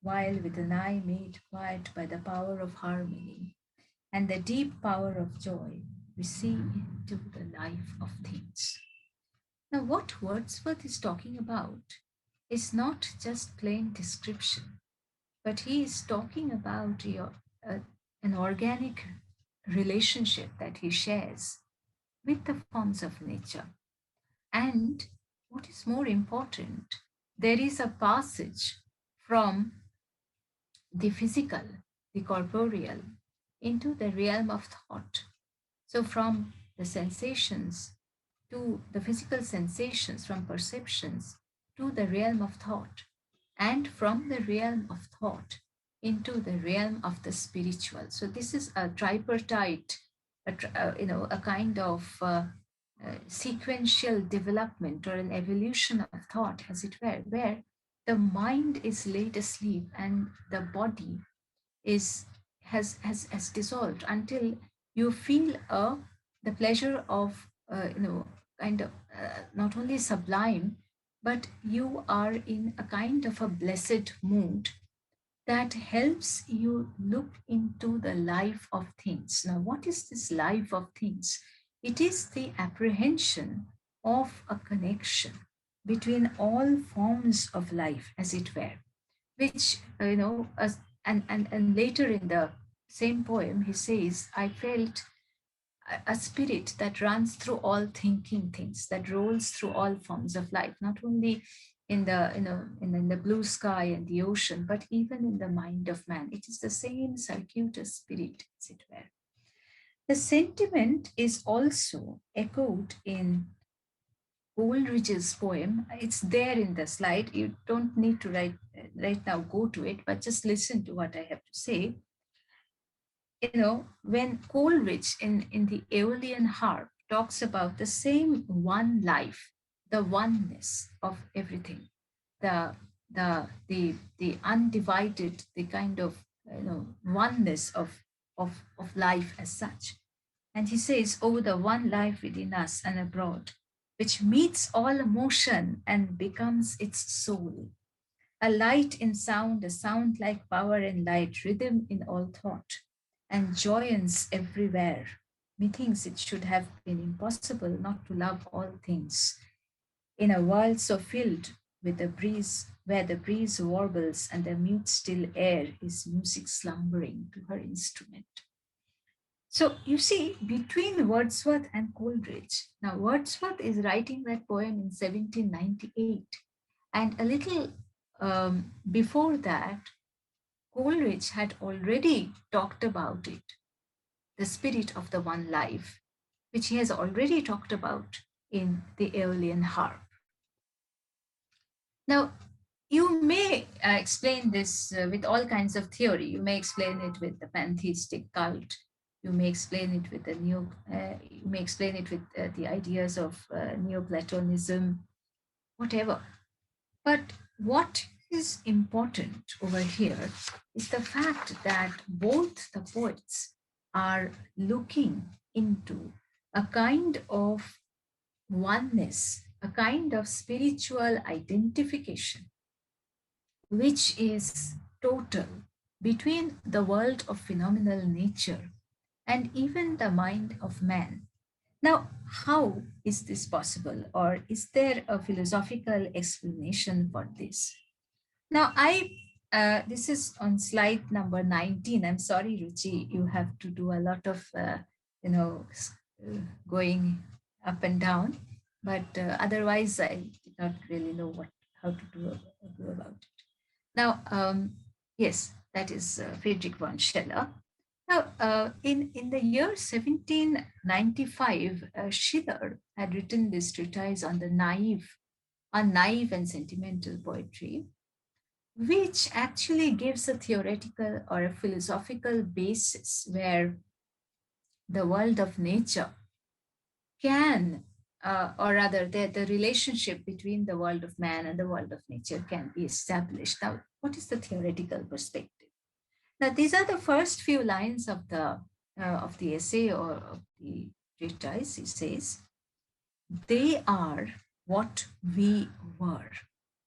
while with an eye made quiet by the power of harmony and the deep power of joy, we see into the life of things. Now, what Wordsworth is talking about is not just plain description, but he is talking about uh, an organic relationship that he shares with the forms of nature. And what is more important, there is a passage from the physical, the corporeal, into the realm of thought. So, from the sensations to the physical sensations, from perceptions to the realm of thought, and from the realm of thought into the realm of the spiritual. So this is a tripartite, a kind of sequential development or an evolution of thought, as it were, where the mind is laid asleep and the body is has dissolved until you feel the pleasure of kind of not only sublime, but you are in a kind of a blessed mood that helps you look into the life of things. Now, what is this life of things? It is the apprehension of a connection between all forms of life, as it were, which as and later in the same poem he says, I felt a spirit that runs through all thinking things, that rolls through all forms of life, not only in the in the blue sky and the ocean, but even in the mind of man. It is the same circuitous spirit, as it were. The sentiment is also echoed in Coleridge's poem. It's there in the slide. You don't need to right now go to it, but just listen to what I have to say. When Coleridge in the Aeolian Harp talks about the same one life, the oneness of everything, the the undivided, the kind of oneness of life as such. And he says, oh, the one life within us and abroad, which meets all emotion and becomes its soul. A light in sound, a sound like power and light, rhythm in all thought, and joyance everywhere. Methinks it should have been impossible not to love all things in a world so filled with the breeze, where the breeze warbles and the mute still air is music slumbering to her instrument. So you see, between Wordsworth and Coleridge, now Wordsworth is writing that poem in 1798, and a little before that, Coleridge had already talked about it, the spirit of the one life, which he has already talked about in the Aeolian Harp. Now, you may explain this with all kinds of theory. You may explain it with the pantheistic cult. You may explain it with the you may explain it with the ideas of Neoplatonism. whatever. But what is important over here is the fact that both the poets are looking into a kind of oneness, a kind of spiritual identification, which is total between the world of phenomenal nature and even the mind of man. Now, how is this possible, or is there a philosophical explanation for this? Now, this is on slide number 19. I'm sorry, Ruchi, you have to do a lot of, you know, going up and down, but otherwise, I did not really know how to do about it. Now, yes, that is Friedrich von Schiller. Now, in the year 1795, Schiller had written this treatise on naive and sentimental poetry, which actually gives a theoretical or a philosophical basis where the world of nature can, or rather, the relationship between the world of man and the world of nature can be established. Now, what is the theoretical perspective? Now, these are the first few lines of the essay or of the treatise. He says, "They are what we were."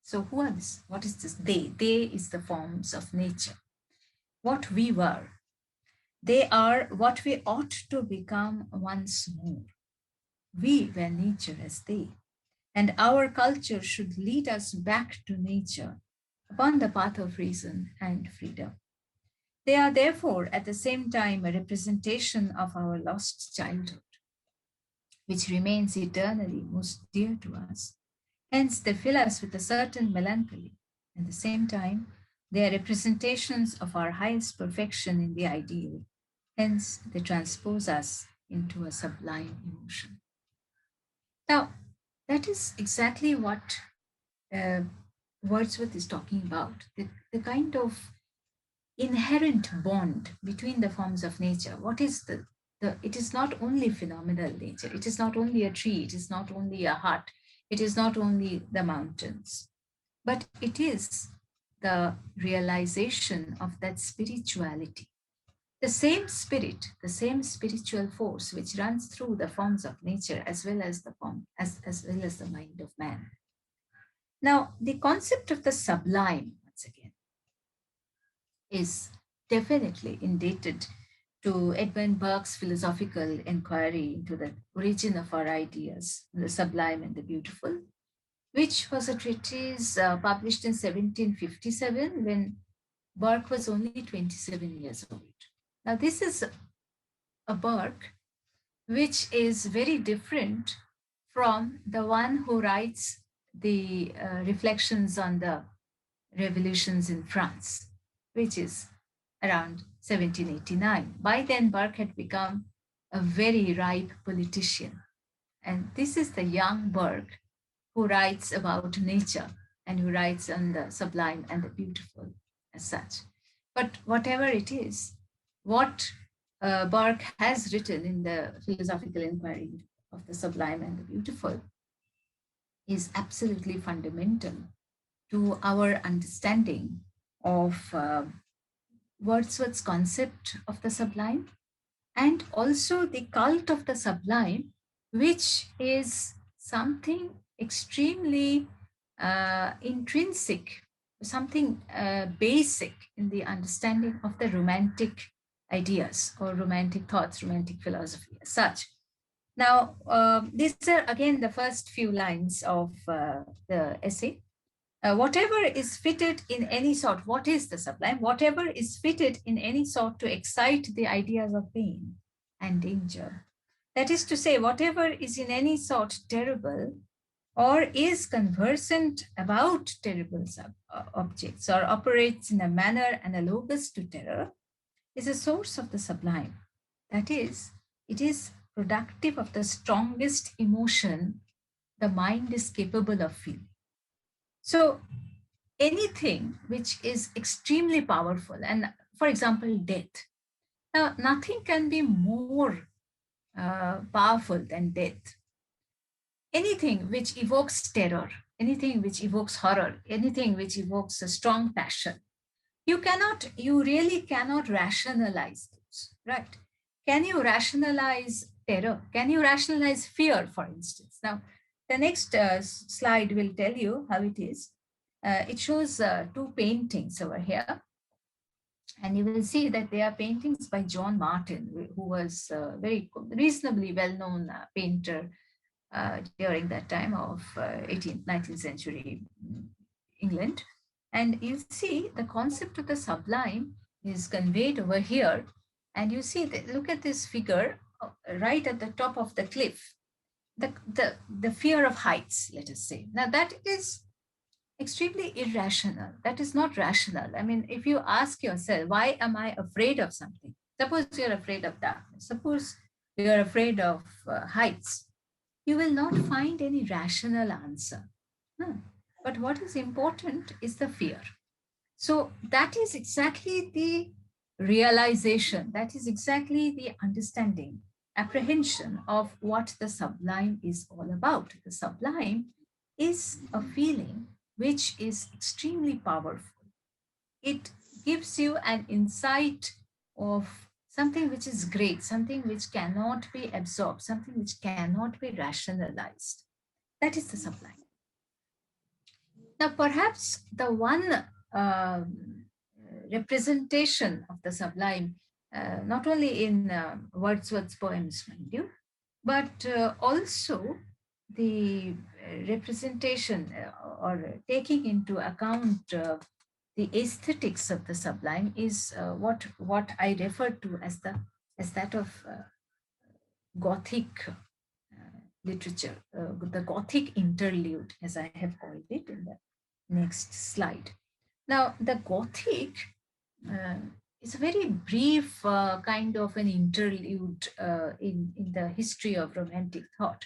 So, who are this? What is this? They. They is the forms of nature. What we were. They are what we ought to become once more. We were nature as they, and our culture should lead us back to nature upon the path of reason and freedom. They are therefore at the same time a representation of our lost childhood, which remains eternally most dear to us. Hence, they fill us with a certain melancholy. At the same time, they are representations of our highest perfection in the ideal. Hence, they transpose us into a sublime emotion. Now, that is exactly what uh, Wordsworth is talking about, the kind of inherent bond between the forms of nature. What is it is not only phenomenal nature, it is not only a tree, it is not only a hut, it is not only the mountains, but it is the realization of that spirituality. The same spirit, the same spiritual force which runs through the forms of nature as well as as well as the mind of man. Now, the concept of the sublime, once again, is definitely indebted to Edmund Burke's philosophical inquiry into the origin of our ideas, the sublime and the beautiful, which was a treatise published in 1757 when Burke was only 27 years old. Now, this is a Burke which is very different from the one who writes the reflections on the revolutions in France, which is around 1789. By then, Burke had become a very ripe politician. And this is the young Burke who writes about nature and who writes on the sublime and the beautiful as such. But whatever it is, what Burke has written in the philosophical inquiry of the sublime and the beautiful is absolutely fundamental to our understanding of Wordsworth's concept of the sublime and also the cult of the sublime, which is something extremely intrinsic, something basic in the understanding of the romantic ideas or romantic thoughts, romantic philosophy as such. Now, these are again the first few lines of the essay. Whatever is fitted in any sort, what is the sublime? Whatever is fitted in any sort to excite the ideas of pain and danger. That is to say, whatever is in any sort terrible or is conversant about terrible objects or operates in a manner analogous to terror is a source of the sublime. That is, it is productive of the strongest emotion the mind is capable of feeling. So, anything which is extremely powerful, and for example, death. Now, nothing can be more powerful than death. Anything which evokes terror, anything which evokes horror, anything which evokes a strong passion. You really cannot rationalize those, right? Can you rationalize terror? Can you rationalize fear, for instance? Now, the next slide will tell you how it is. It shows two paintings over here, and you will see that they are paintings by John Martin, who was a very reasonably well-known painter during that time of 18th, 19th century England. And you see the concept of the sublime is conveyed over here. And you see, that, look at this figure right at the top of the cliff, the fear of heights, let us say. Now, that is extremely irrational. That is not rational. I mean, if you ask yourself, why am I afraid of something? Suppose you're afraid of darkness. Suppose you're afraid of heights. You will not find any rational answer. No. But what is important is the fear. So that is exactly the realization, that is exactly the understanding, apprehension of what the sublime is all about. The sublime is a feeling which is extremely powerful. It gives you an insight of something which is great, something which cannot be absorbed, something which cannot be rationalized. That is the sublime. Now, perhaps the one representation of the sublime, not only in Wordsworth's poems, mind you, but also the representation or taking into account the aesthetics of the sublime is what I refer to as that of Gothic literature, the Gothic interlude, as I have called it in the next slide. Now, the Gothic uh, is a very brief kind of an interlude in the history of Romantic thought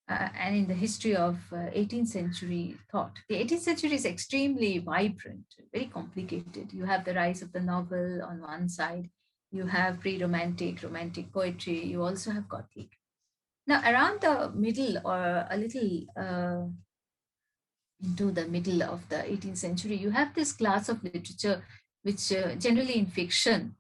and in the history of 18th century thought. The 18th century is extremely vibrant, very complicated. You have the rise of the novel on one side, you have pre-romantic, romantic poetry, you also have Gothic. Now, around the middle or a little into the middle of the 18th century, you have this class of literature, which generally in fiction,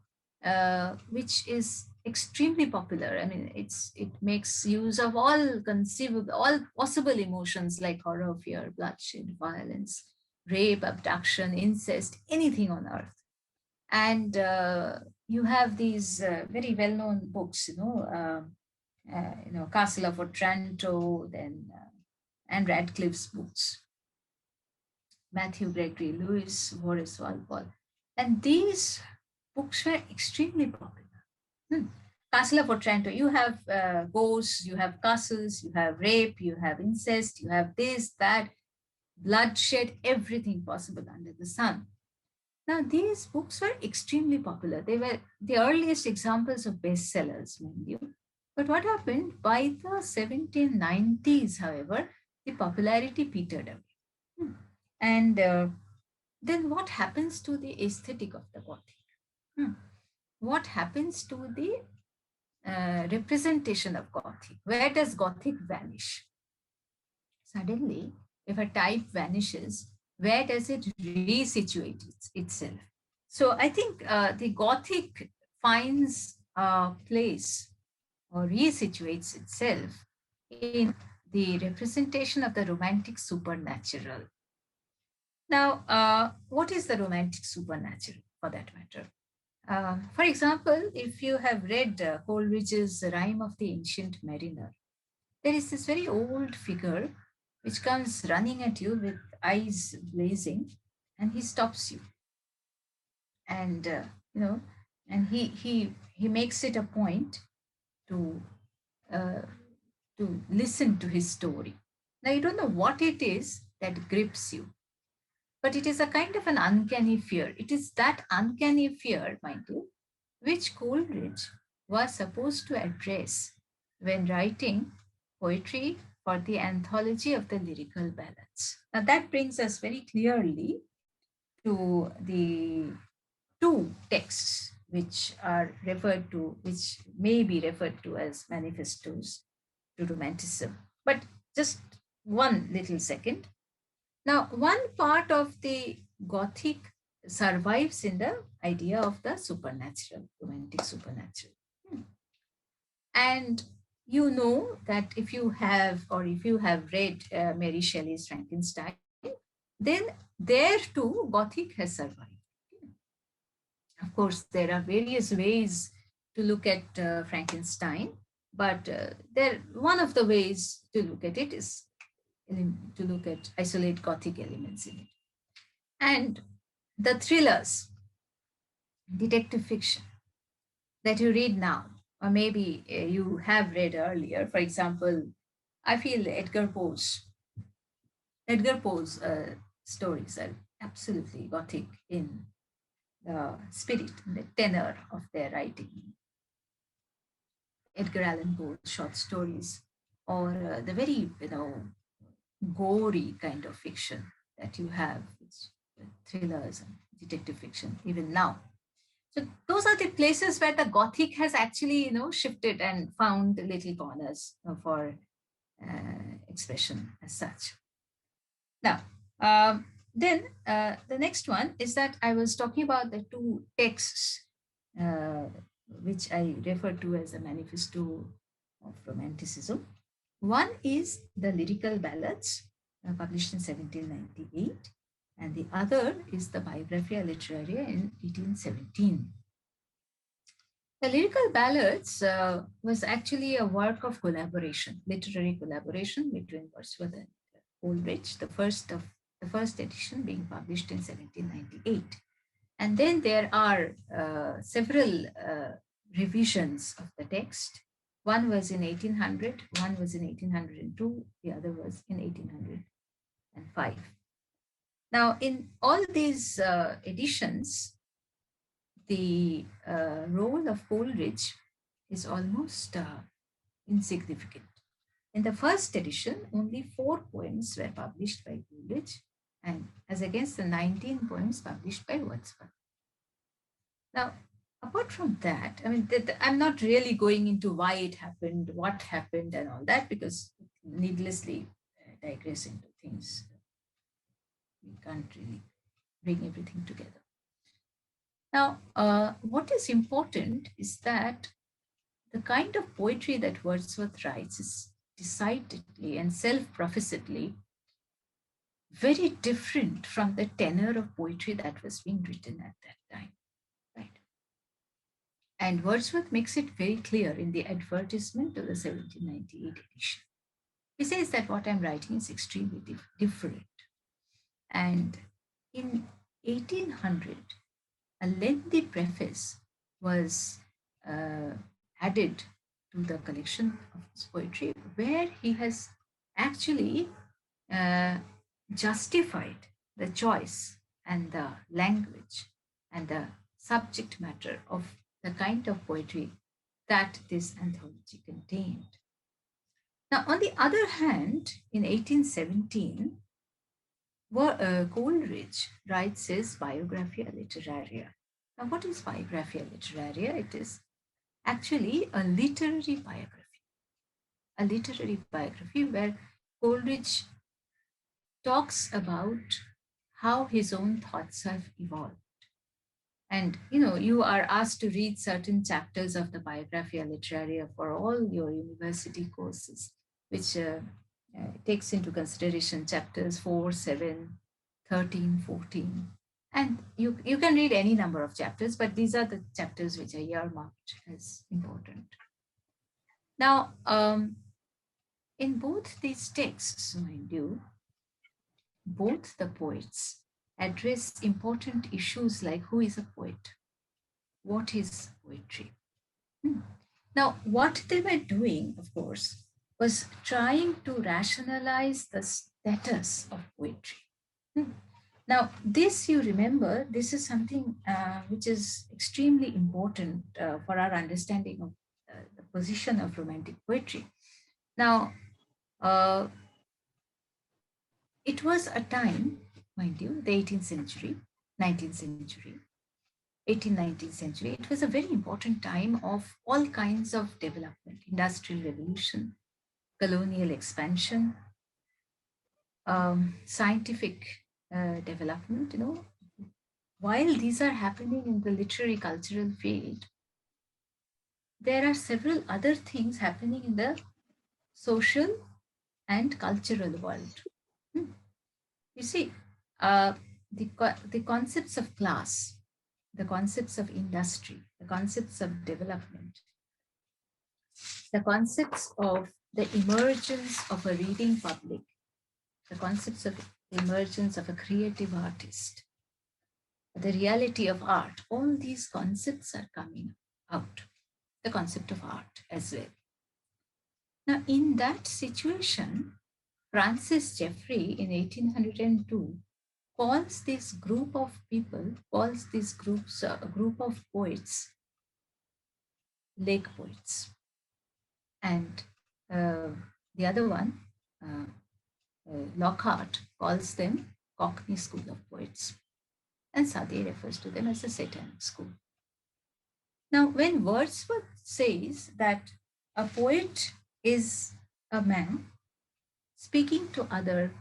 which is extremely popular. I mean, it makes use of all conceivable, all possible emotions like horror, fear, bloodshed, violence, rape, abduction, incest, anything on earth. And you have these very well-known books, Castle of Otranto, then and Radcliffe's books, Matthew Gregory Lewis, Horace Walpole. And these books were extremely popular. Castle of Otranto, you have ghosts, you have castles, you have rape, you have incest, you have this, that, bloodshed, everything possible under the sun. Now, these books were extremely popular. They were the earliest examples of bestsellers, mind you. But what happened by the 1790s, however, the popularity petered away. And then what happens to the aesthetic of the Gothic? What happens to the representation of Gothic? Where does Gothic vanish? Suddenly, if a type vanishes, where does it resituate itself? So I think the Gothic finds a place or resituates itself in the representation of the romantic supernatural. Now, what is the romantic supernatural for that matter? For example, if you have read Coleridge's Rime of the Ancient Mariner, there is this very old figure which comes running at you with eyes blazing, and he stops you. And, and he makes it a point to, uh, to listen to his story. Now, you don't know what it is that grips you, but it is a kind of an uncanny fear. It is that uncanny fear, mind you, which Coleridge was supposed to address when writing poetry for the anthology of the lyrical ballads. Now, that brings us very clearly to the two texts which are referred to, which may be referred to as manifestos to Romanticism. But just one little second. Now, one part of the Gothic survives in the idea of the supernatural, romantic supernatural. Hmm. And you know that if you have, or if you have read Mary Shelley's Frankenstein, then there too Gothic has survived. Of course, there are various ways to look at Frankenstein, but one of the ways to look at it is to look at isolate Gothic elements in it. And the thrillers, detective fiction that you read now, or maybe you have read earlier, for example, I feel Edgar Poe's stories are absolutely Gothic in the spirit and the tenor of their writing. Edgar Allan Poe's short stories, or the very gory kind of fiction that you have, it's thrillers and detective fiction even now. So those are the places where the Gothic has actually shifted and found little corners for expression as such. Now, the next one is that I was talking about the two texts uh, which I refer to as a manifesto of Romanticism. One is the lyrical ballads published in 1798, and the other is the Biographia Literaria in 1817. The lyrical ballads was actually a work of collaboration, literary collaboration between Wordsworth and Coleridge, the first edition being published in 1798. And then there are several revisions of the text. One was in 1800, one was in 1802, the other was in 1805. Now, in all these editions, the role of Coleridge is almost insignificant. In the first edition, only 4 poems were published by Coleridge, and as against the 19 poems published by Wordsworth. Now, apart from that, I mean, I'm not really going into why it happened, what happened, and all that, because needlessly digress into things. We can't really bring everything together. Now, what is important is that the kind of poetry that Wordsworth writes is decidedly and self-professedly very different from the tenor of poetry that was being written at that time, right? And Wordsworth makes it very clear in the advertisement to the 1798 edition. He says that what I'm writing is extremely different. And in 1800, a lengthy preface was added to the collection of his poetry, where he has actually uh, justified the choice and the language and the subject matter of the kind of poetry that this anthology contained. Now, on the other hand, in 1817, Coleridge writes his Biographia Literaria. Now, what is Biographia Literaria? It is actually a literary biography where Coleridge talks about how his own thoughts have evolved. And you are asked to read certain chapters of the Biographia Literaria for all your university courses, which takes into consideration chapters 4, 7, 13, 14. And you can read any number of chapters, but these are the chapters which are earmarked as important. Now, in both these texts, mind you, both the poets address important issues like who is a poet, what is poetry. Now, what they were doing, of course, was trying to rationalize the status of poetry. Now, this, you remember, this is something which is extremely important for our understanding of the position of Romantic poetry. Now, it was a time, mind you, the 18th century, 19th century, 18th, 19th century, it was a very important time of all kinds of development, industrial revolution, colonial expansion, scientific development, while these are happening in the literary cultural field, there are several other things happening in the social and cultural world. Hmm. You see, the concepts of class, the concepts of industry, the concepts of development, the concepts of the emergence of a reading public, the concepts of emergence of a creative artist, the reality of art, all these concepts are coming out. The concept of art as well. Now, in that situation, Francis Jeffrey in 1802 calls this group of people, calls this a group of poets, lake poets. And the other one, uh, Lockhart, calls them Cockney School of Poets. And Sade refers to them as the Satanic School. Now, when Wordsworth says that a poet is a man speaking to other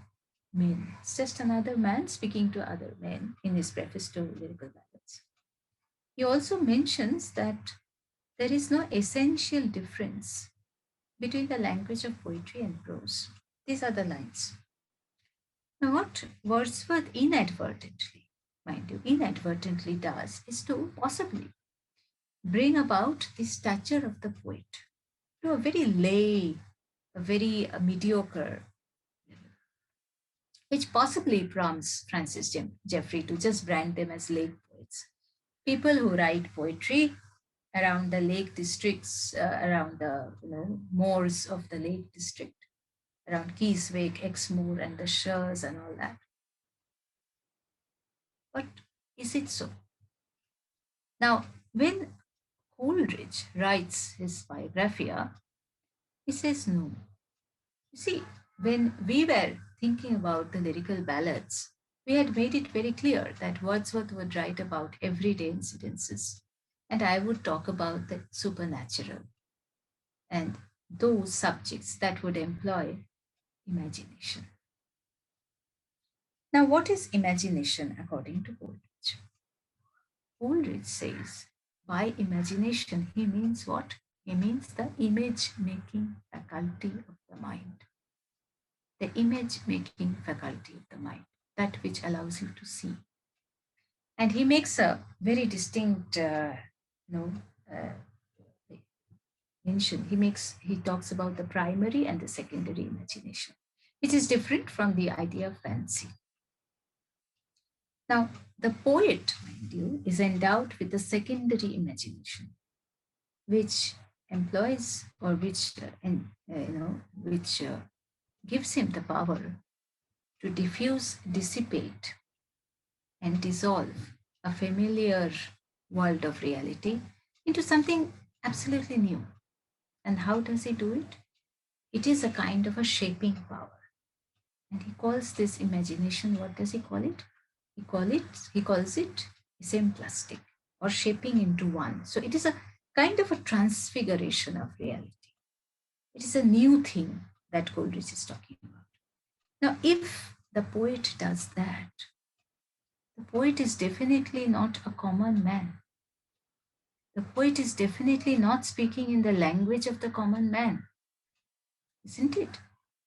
men, it's just another man speaking to other men in his preface to Lyrical Ballads. He also mentions that there is no essential difference between the language of poetry and prose. These are the lines. Now, what Wordsworth inadvertently, mind you, inadvertently does is to possibly bring about the stature of the poet to a very lay, a very mediocre level, which possibly prompts Francis Jeffrey to just brand them as lake poets. People who write poetry around the lake districts, around the moors of the lake district, around Keyswick, Exmoor, and the Shires and all that. But is it so? Now, when Coleridge writes his biographia, he says no. You see, when we were thinking about the lyrical ballads, we had made it very clear that Wordsworth would write about everyday incidences, and I would talk about the supernatural and those subjects that would employ imagination. Now, what is imagination according to Coleridge? Coleridge says by imagination, he means what? He means the image making faculty of the mind. The image making faculty of the mind, that which allows you to see. And he makes a very distinct, uh, mention. He talks about the primary and the secondary imagination, which is different from the idea of fancy. Now, the poet, mind you, is endowed with the secondary imagination, which employs or which gives him the power to diffuse, dissipate, and dissolve a familiar world of reality into something absolutely new. And how does he do it? It is a kind of a shaping power. And he calls this imagination, what does he call it? He calls it symplastic or shaping into one. So it is a kind of a transfiguration of reality. It is a new thing that Coleridge is talking about. Now, if the poet does that, the poet is definitely not a common man. The poet is definitely not speaking in the language of the common man, isn't it?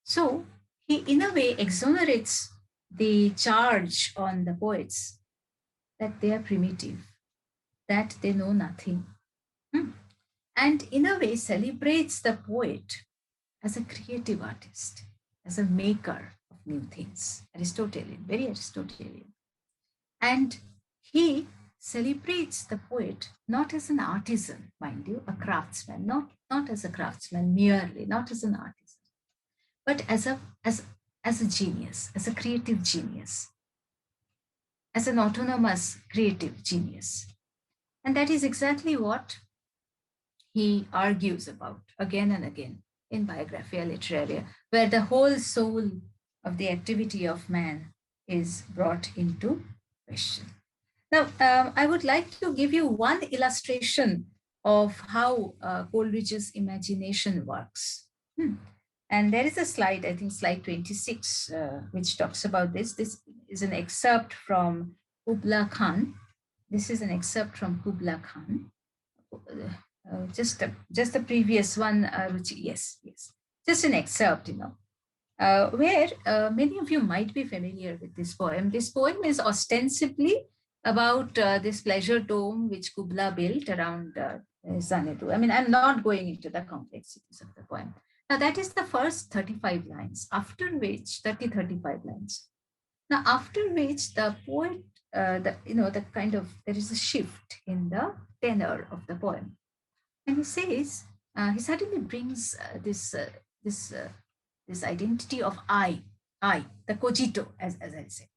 So he, in a way, exonerates the charge on the poets that they are primitive, that they know nothing. And in a way, celebrates the poet as a creative artist, as a maker of new things. Aristotelian, very Aristotelian. And he celebrates the poet not as an artisan, mind you, a craftsman, not as a craftsman merely, not as an artisan, but as a genius, as a creative genius, as an autonomous creative genius. And that is exactly what he argues about again and again in Biographia Literaria, where the whole soul of the activity of man is brought into question. Now, I would like to give you one illustration of how Coleridge's imagination works. And there is a slide, I think slide 26, which talks about this. This is an excerpt from Kubla Khan. This is an excerpt from Kubla Khan. Just the previous one, Ruchi. Yes. Just an excerpt, where many of you might be familiar with this poem. This poem is ostensibly about this pleasure dome which Kubla built around Xanadu. I mean, I'm not going into the complexities of the poem. Now, that is the first 35 lines, after which 35 lines. Now, after which the poet, there is a shift in the tenor of the poem. And he says, he suddenly brings this identity of I, the cogito, as I say.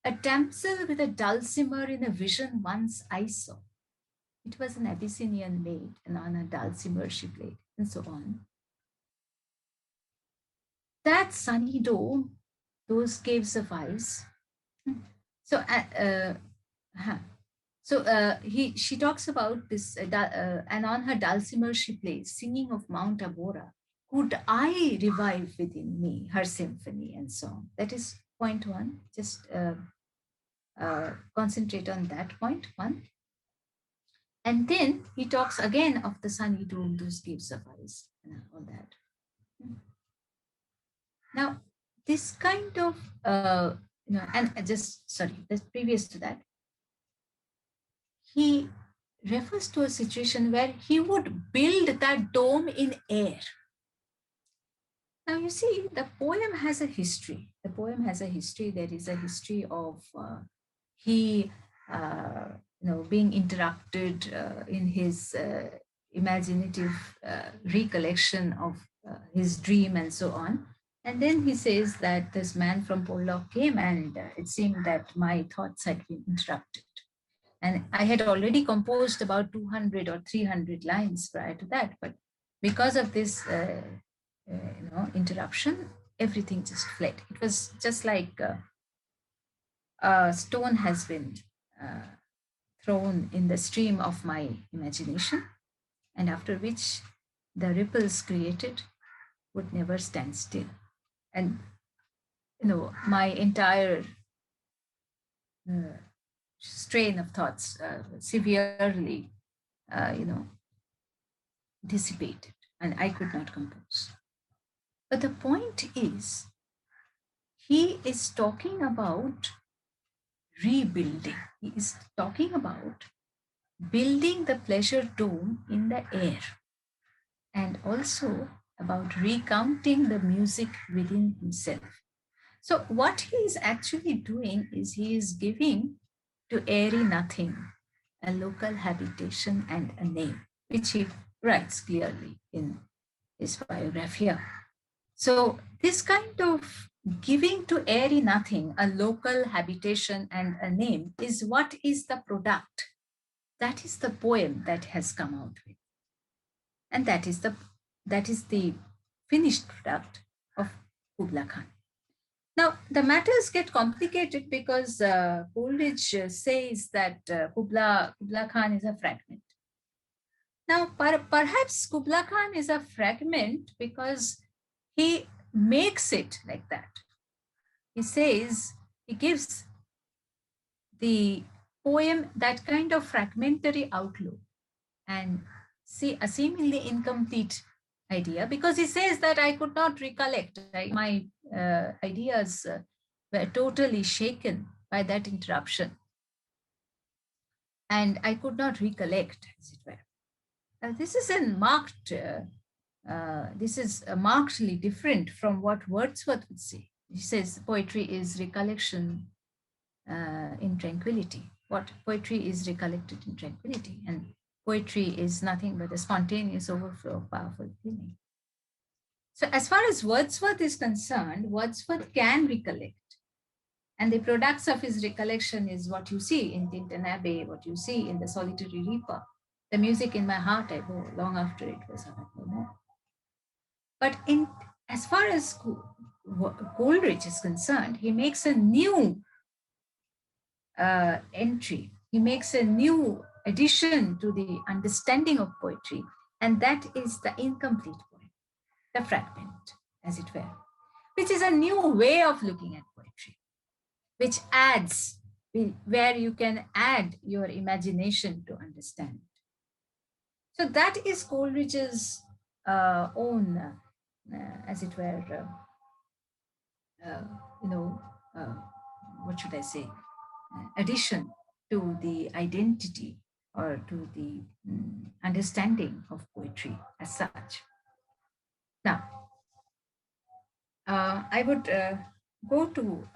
A damsel with a dulcimer in a vision once I saw. It was an Abyssinian maid, and on a dulcimer she played, and so on. That sunny dome, those caves of ice. So, she talks about this, and on her dulcimer she plays, singing of Mount Abora. Could I revive within me her symphony and song? That is point one. Just concentrate on that point one. And then he talks again of the sunny dome, those caves of ice, and all that. Now, this kind of, previous to that, he refers to a situation where he would build that dome in air. Now, you see, the poem has a history. There is a history of he, being interrupted in his imaginative recollection of his dream and so on. And then he says that this man from Pollock came, and it seemed that my thoughts had been interrupted. And I had already composed about 200 or 300 lines prior to that, but because of this interruption, everything just fled. It was just like a stone has been thrown in the stream of my imagination, and after which the ripples created would never stand still. And my entire strain of thoughts severely dissipated, and I could not compose. But the point is, he is talking about rebuilding. He is talking about building the pleasure dome in the air, and also about recounting the music within himself. So what he is actually doing is he is giving to airy nothing a local habitation and a name, which he writes clearly in his biography. So this kind of giving to airy nothing a local habitation and a name is what is the product. That is the poem that has come out with. And that is the finished product of Kubla Khan. Now, the matters get complicated because Coleridge says that Kubla Khan is a fragment. Now, perhaps Kubla Khan is a fragment because he makes it like that. He says, he gives the poem that kind of fragmentary outlook and see a seemingly incomplete idea, because he says that I could not recollect. My ideas were totally shaken by that interruption, and I could not recollect, as it were. This is markedly different from what Wordsworth would say. He says poetry is recollection in tranquility. What poetry is recollected in tranquility, and poetry is nothing but a spontaneous overflow of powerful feeling. So as far as Wordsworth is concerned, Wordsworth can recollect. And the products of his recollection is what you see in Tintern Abbey, what you see in The Solitary Reaper. The music in my heart I bore long after it was heard no more. But as far as Coleridge is concerned, he makes a new entry. He makes a new addition to the understanding of poetry, and that is the incomplete poem. the fragment, as it were, which is a new way of looking at poetry, which adds, where you can add your imagination to understand. So that is Coleridge's own, as it were, uh, you know, uh, what should I say, addition to the identity or to the understanding of poetry as such. Now, I would go to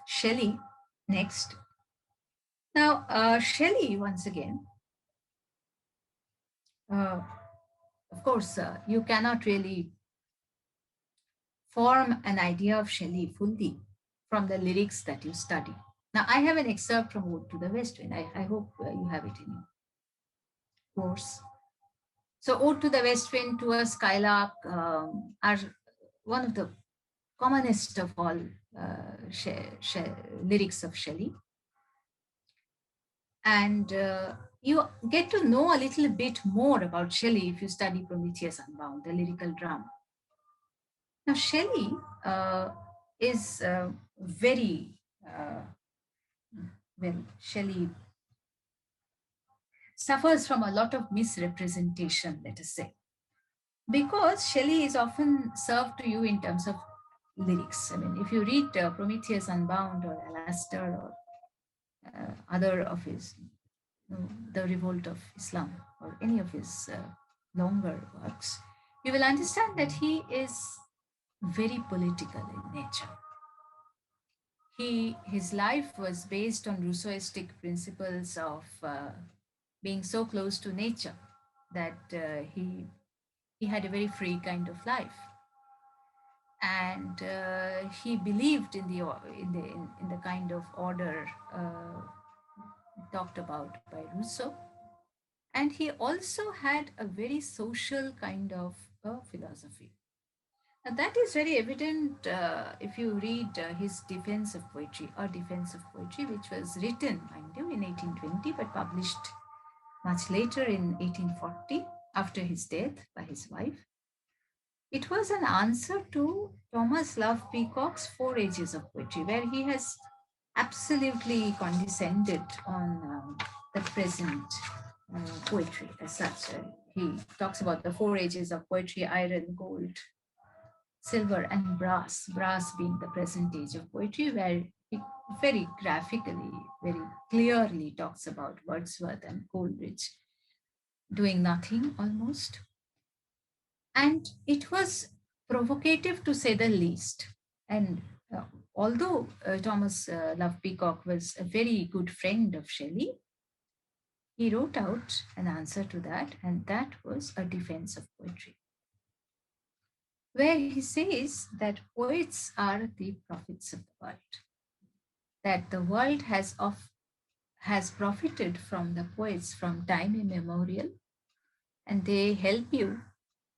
Shelley next. Now, Shelley, once again, uh, of course, you cannot really form an idea of Shelley fully from the lyrics that you study. Now, I have an excerpt from Ode to the West Wind. I hope you have it in your course. So, Ode to the West Wind, to a Skylark are one of the commonest of all lyrics of Shelley. And you get to know a little bit more about Shelley if you study Prometheus Unbound, the lyrical drama. Now, Shelley is very, well, Shelley suffers from a lot of misrepresentation, let us say, because Shelley is often served to you in terms of lyrics. I mean, if you read Prometheus Unbound or Alastair or other of his, The Revolt of Islam, or any of his longer works, you will understand that he is very political in nature. His life was based on Rousseauistic principles of being so close to nature that he had a very free kind of life, and he believed in the kind of order talked about by Rousseau, and he also had a very social kind of philosophy. And that is very evident if you read his Defense of Poetry, or Defense of Poetry, which was written, mind you, in 1820, but published much later in 1840 after his death by his wife. It was an answer to Thomas Love Peacock's Four Ages of Poetry, where he has absolutely condescended on the present poetry as such. He talks about the four ages of poetry: iron, gold, silver, and brass. Brass being the present age of poetry, where he very graphically, very clearly talks about Wordsworth and Coleridge doing nothing almost. And it was provocative to say the least. And although Thomas Love Peacock was a very good friend of Shelley, he wrote out an answer to that, and that was a defense of poetry, where he says that poets are the prophets of the world, that the world has profited from the poets from time immemorial, and they help you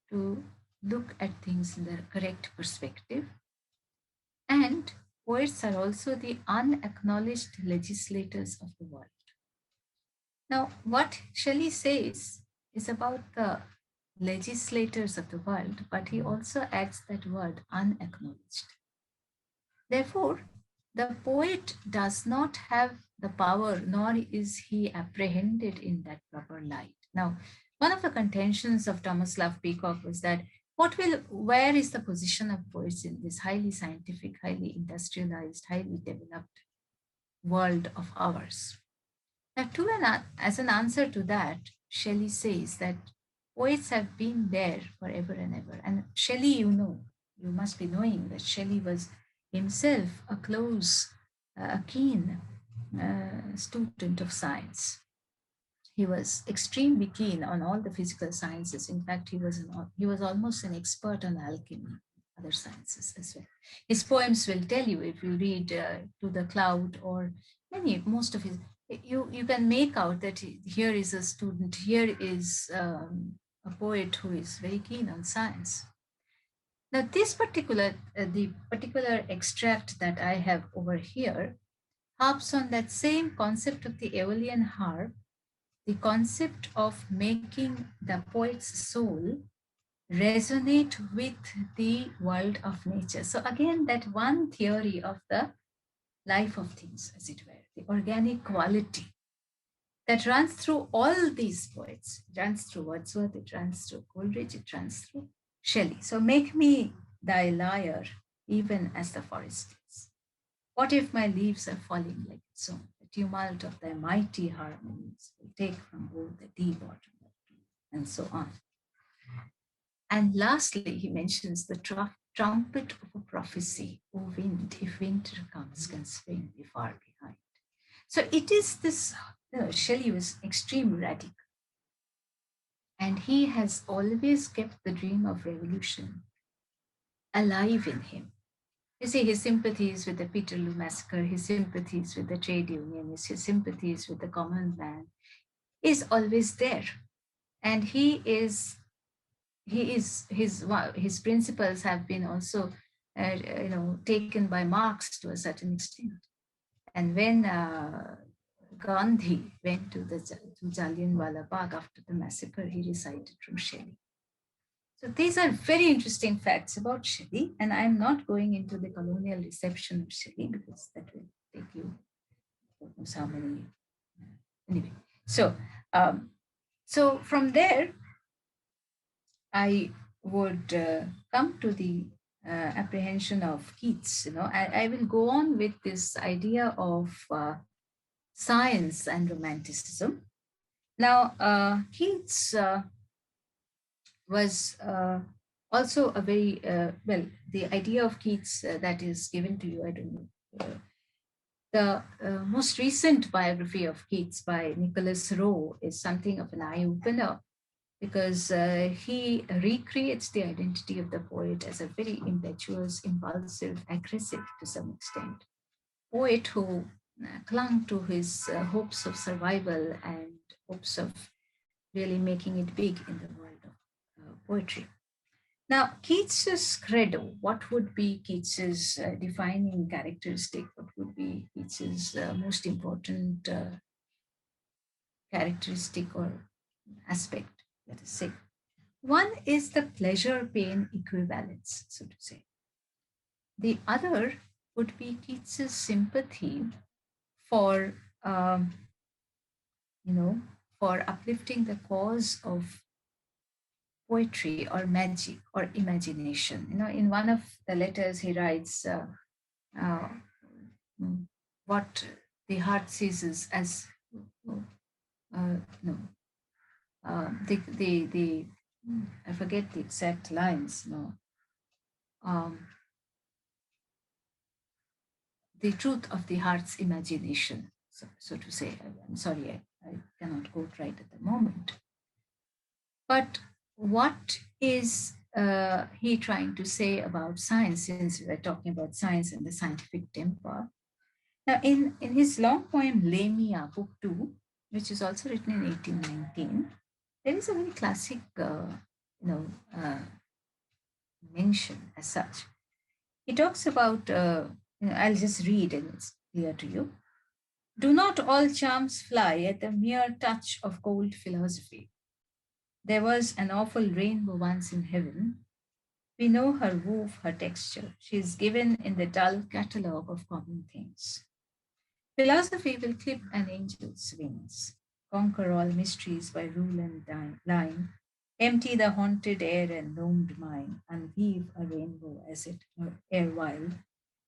to look at things in the correct perspective. And poets are also the unacknowledged legislators of the world. Now, what Shelley says is about the legislators of the world, but he also adds that word unacknowledged. Therefore, the poet does not have the power, nor is he apprehended in that proper light. Now, one of the contentions of Thomas Love Peacock was that where is the position of poets in this highly scientific, highly industrialized, highly developed world of ours? Now, as an answer to that, Shelley says that poets have been there forever and ever. And Shelley, you must be knowing that Shelley was himself a keen student of science. He was extremely keen on all the physical sciences. In fact, he was almost an expert on alchemy, other sciences as well. His poems will tell you, if you read To the Cloud or most of his, you can make out that here is a student, here is a poet who is very keen on science. Now, the particular extract that I have over here harps on that same concept of the Aeolian harp, the concept of making the poet's soul resonate with the world of nature. So, again, that one theory of the life of things, as it were, the organic quality that runs through all these poets. It runs through Wordsworth, it runs through Coleridge, it runs through Shelley. So, make me thy lyre, even as the forest is. What if my leaves are falling like its own? The tumult of thy mighty harmonies will take from woe the deep autumn, and so on. And lastly, he mentions the trumpet of a prophecy, O wind, if winter comes, can spring be far behind. So it is this, Shelley was extreme radical, and he has always kept the dream of revolution alive in him. You see, his sympathies with the Peterloo massacre, his sympathies with the trade unionists, his sympathies with the common man is always there. And his principles have been also taken by Marx to a certain extent. And when Gandhi went to Jallianwala Bagh after the massacre, he recited from Shelley. So these are very interesting facts about Shelley, and I'm not going into the colonial reception of Shelley because that will take you God knows how many. Anyway, so um, so from there, I would come to the apprehension of Keats. I will go on with this idea of science and romanticism. Now, Keats was also a very well. The idea of Keats that is given to you, I don't know. The most recent biography of Keats by Nicholas Rowe is something of an eye opener because he recreates the identity of the poet as a very impetuous, impulsive, aggressive to some extent poet who clung to his hopes of survival and hopes of really making it big in the world of poetry. Now, Keats's credo, what would be Keats's defining characteristic? What would be Keats's most important characteristic or aspect, let us say? One is the pleasure pain equivalence, so to say. The other would be Keats's sympathy for, um, you know, for uplifting the cause of poetry or magic or imagination. In one of the letters, he writes, uh, what the heart seizes as, no, the I forget the exact lines, no. The truth of the heart's imagination, so to say. I'm sorry, I cannot quote right at the moment. But what is he trying to say about science, since we're talking about science and the scientific temper? Now, in his long poem Lamia, Book 2, which is also written in 1819, there is a very classic, mention as such. He talks about, I'll just read and it's clear to you. Do not all charms fly at the mere touch of cold philosophy? There was an awful rainbow once in heaven. We know her woof, her texture. She is given in the dull catalogue of common things. Philosophy will clip an angel's wings, conquer all mysteries by rule and line, empty the haunted air and gnomed mind, unweave a rainbow as it were erewhile,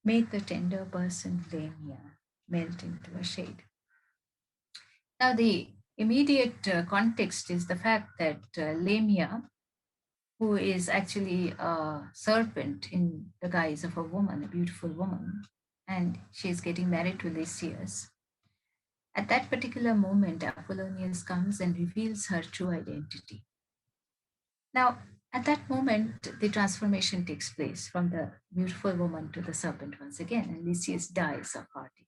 made the tender person Lamia melt into a shade. Now, the immediate context is the fact that Lamia, who is actually a serpent in the guise of a woman, a beautiful woman, and she is getting married to Lysias. At that particular moment, Apollonius comes and reveals her true identity. Now, at that moment, the transformation takes place from the beautiful woman to the serpent once again, and Lysias dies of heartache.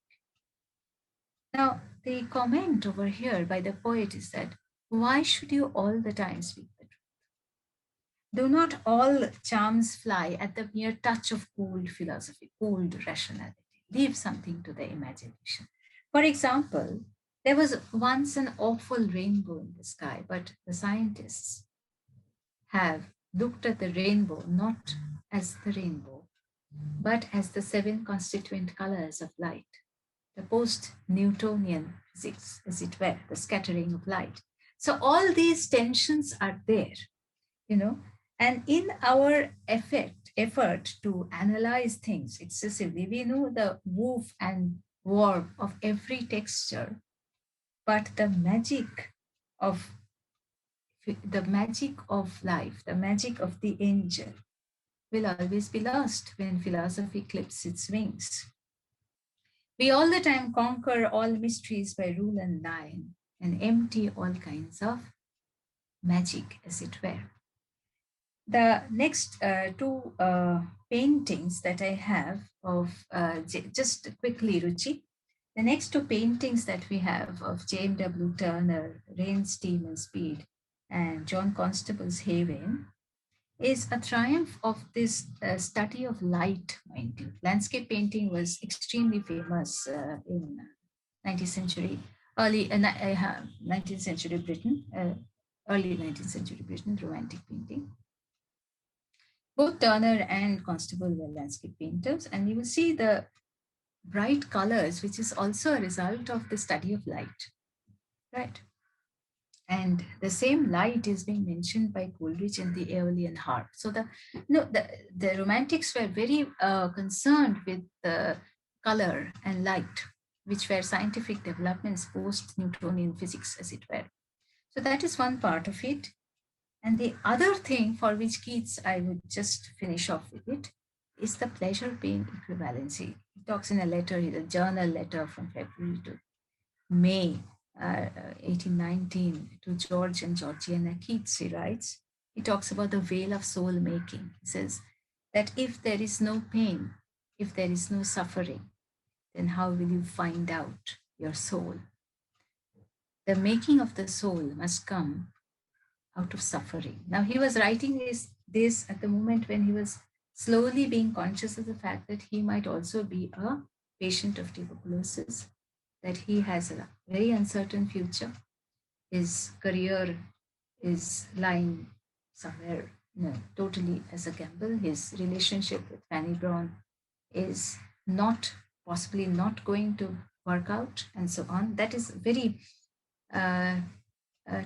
Now, the comment over here by the poet is that why should you all the time speak the truth? Do not all charms fly at the mere touch of cold philosophy, cold rationality? Leave something to the imagination. For example, there was once an awful rainbow in the sky, but the scientists have looked at the rainbow not as the rainbow, but as the seven constituent colors of light, the post Newtonian physics, as it were, the scattering of light. So, all these tensions are there, you know, and in our effort to analyze things excessively, we know the woof and warp of every texture, but of the magic of life, the magic of the angel will always be lost when philosophy clips its wings. We all the time conquer all mysteries by rule and line and empty all kinds of magic, as it were. The next two paintings that I have of, just quickly, Ruchi, the next two paintings that we have of James W. Turner, Rain, Steam, and Speed, and John Constable's Haven, is a triumph of this study of light, mind you. Landscape painting was extremely famous in 19th century, early 19th century Britain, early 19th century Britain, Romantic painting. Both Turner and Constable were landscape painters, and you will see the bright colors, which is also a result of the study of light, right? And the same light is being mentioned by Coleridge in the Aeolian Harp. So the Romantics were very concerned with the color and light, which were scientific developments post Newtonian physics, as it were. So that is one part of it. And the other thing for which Keats, I would just finish off with it, is the pleasure pain equivalency. He talks in a letter, a journal letter from February to May 1819 to George and Georgiana Keats, he writes, he talks about the veil of soul making. He says that if there is no pain, if there is no suffering, then how will you find out your soul? The making of the soul must come out of suffering. Now, he was writing this at the moment when he was slowly being conscious of the fact that he might also be a patient of tuberculosis, that he has a very uncertain future. His career is lying somewhere, totally as a gamble. His relationship with Fanny Brown is not possibly not going to work out, and so on. That is very uh,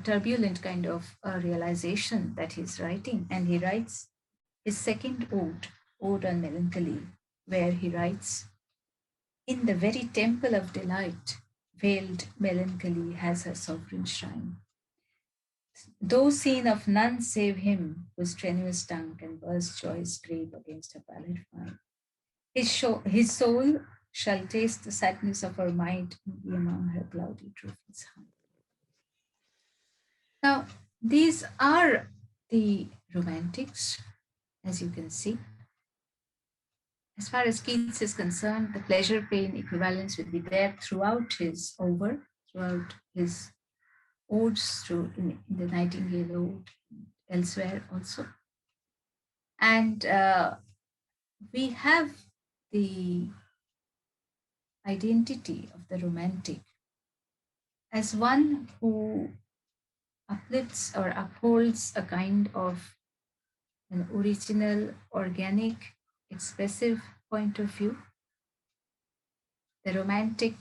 turbulent kind of realization that he's writing. And he writes his second Ode on Melancholy, where he writes, in the very temple of delight, veiled melancholy has her sovereign shrine. Though seen of none save him, whose strenuous tongue can burst joy's grave against her pallid fine. His soul shall taste the sadness of her mind and be among her cloudy trophies hung. Now, these are the romantics, as you can see. As far as Keats is concerned, the pleasure pain equivalence will be there throughout throughout his odes, through in the Nightingale Ode, elsewhere also. And we have the identity of the romantic as one who uplifts or upholds a kind of an original, organic, expressive point of view. The romantic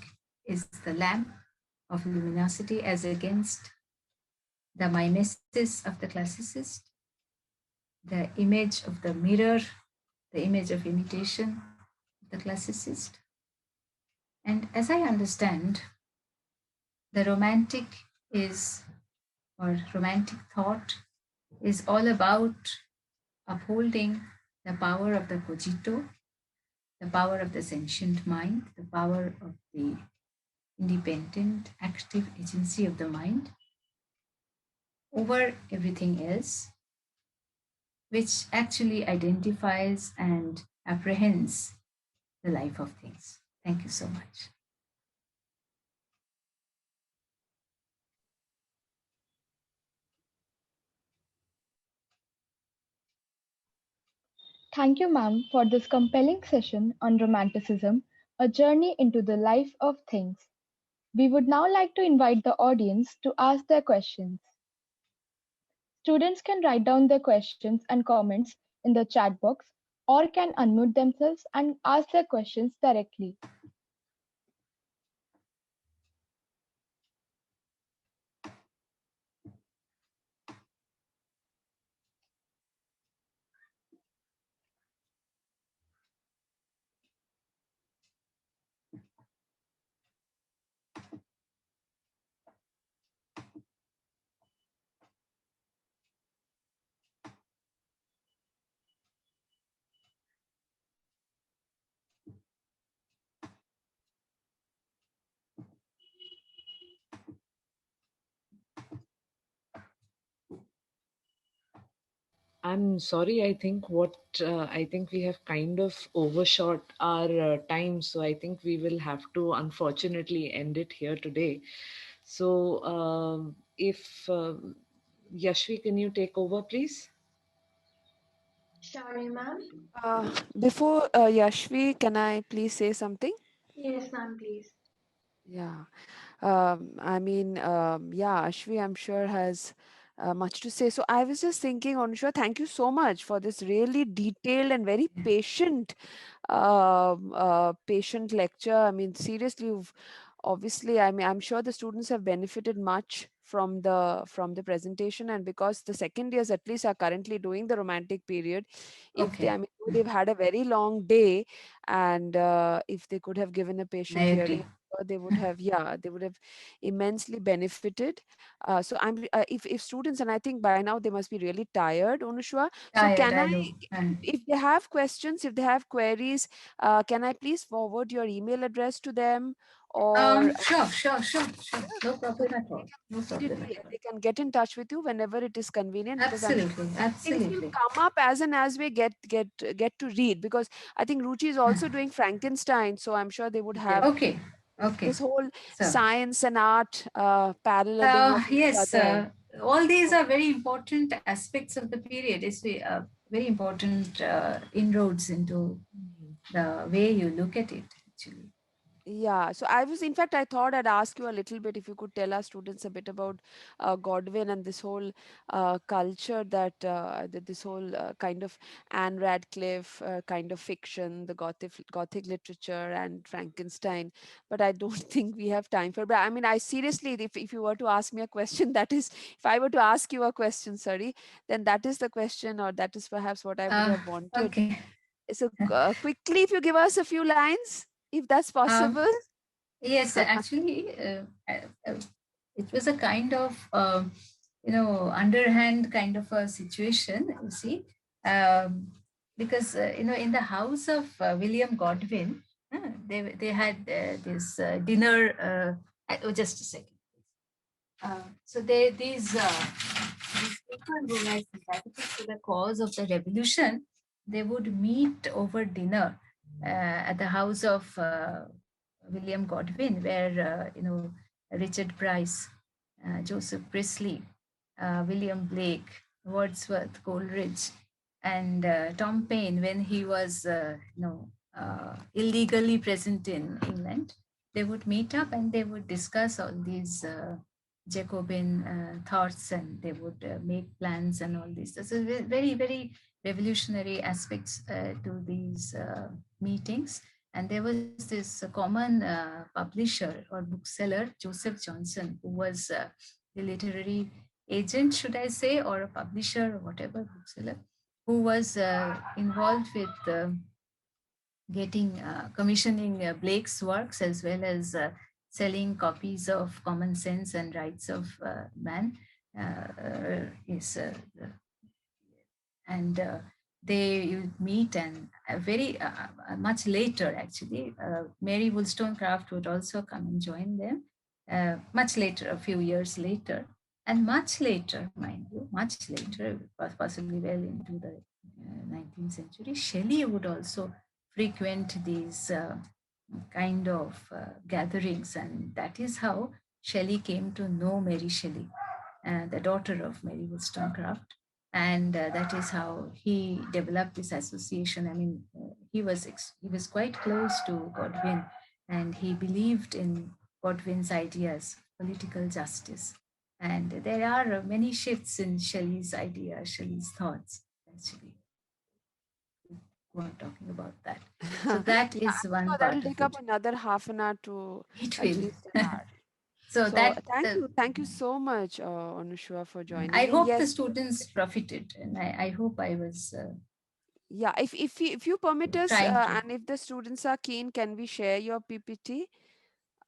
is the lamp of luminosity as against the mimesis of the classicist, the image of the mirror, the image of imitation of the classicist. And as I understand, the romantic is, or romantic thought is all about upholding the power of the cogito, the power of the sentient mind, the power of the independent, active agency of the mind over everything else, which actually identifies and apprehends the life of things. Thank you so much. Thank you, ma'am, for this compelling session on Romanticism, a journey into the life of things. We would now like to invite the audience to ask their questions. Students can write down their questions and comments in the chat box or can unmute themselves and ask their questions directly. I'm sorry. I think we have kind of overshot our time, so I think we will have to unfortunately end it here today. So, if Yashvi, can you take over, please? Sorry, ma'am. Before Yashvi, can I please say something? Yes, ma'am, please. Yeah. Yeah, Ashvi, I'm sure has much to say. So I was just thinking, Anusha, thank you so much for this really detailed and very patient lecture. I mean, seriously, obviously, I mean, I'm sure the students have benefited much from the presentation, and because the second years at least are currently doing the romantic period, if they, Okay, I mean, they've had a very long day, and if they could have given a I patient agree. hearing, they would have, yeah, they would have immensely benefited. So if students, and I think by now they must be really tired, Onushwa. So Tired, can I I, know. And if they have questions, if they have queries, can I please forward your email address to them, or sure. yeah, No so problem at all. No problem immediately at all. they can get in touch with you whenever it is convenient, because I'm sure Absolutely, things will absolutely. come up as and as we get to read, because I think Ruchi is also doing Frankenstein, so I'm sure they would have Okay, okay. this whole So, science and art paralleling of each yes, other. all these So, are very important aspects of the period. It's very important inroads into mhm. the way you look at it, actually. Yeah, so I was, in fact, I thought I'd ask you a little bit if you could tell our students a bit about Godwin and this whole culture that this whole kind of Anne Radcliffe kind of fiction, the Gothic literature and Frankenstein. But I don't think we have time for. But I mean, I seriously, if you were to ask me a question, that is, if I were to ask you a question, sorry, then that is the question, or that is perhaps what I would have wanted. Okay. So quickly, if you give us a few lines, if that's Um, possible. yes, actually, it was a kind of, underhand kind of a situation, you see, um, because, in the house of William Godwin, they had this dinner. Oh, just a second. So these people who were sympathetic to the cause of the revolution, they would meet over dinner at the house of William Godwin, where Richard Price, Joseph Priestley, William Blake, Wordsworth, Coleridge, and Tom Paine, when he was illegally present in England, they would meet up and they would discuss all these Jacobin thoughts, and they would make plans and all this. So very, very revolutionary aspects to these meetings. And there was this common publisher or bookseller, Joseph Johnson, who was the literary agent, should I say, or a publisher, or whatever, bookseller, who was involved with getting commissioning Blake's works, as well as selling copies of Common Sense and Rights of Man. Is and they would meet, and very much later, actually, Mary Wollstonecraft would also come and join them much later, a few years later. And much later, mind you, much later, possibly well into the 19th century, Shelley would also frequent these kind of gatherings, and that is how Shelley came to know Mary Shelley, the daughter of Mary Wollstonecraft, and that is how he developed this association. I mean, he was quite close to Godwin, and he believed in Godwin's ideas, political justice, And there are many shifts in Shelley's ideas, Shelley's thoughts, actually. We're talking about that. So that Yeah, is I'm one sure that'll part of take up it. another half an hour to It at will. least an hour. So So that thank you so much, Anushua, for I joining. And hope the yes, students profited, and I hope I was yeah, if you permit us, trying to. and if the students are keen, can we share your PPT,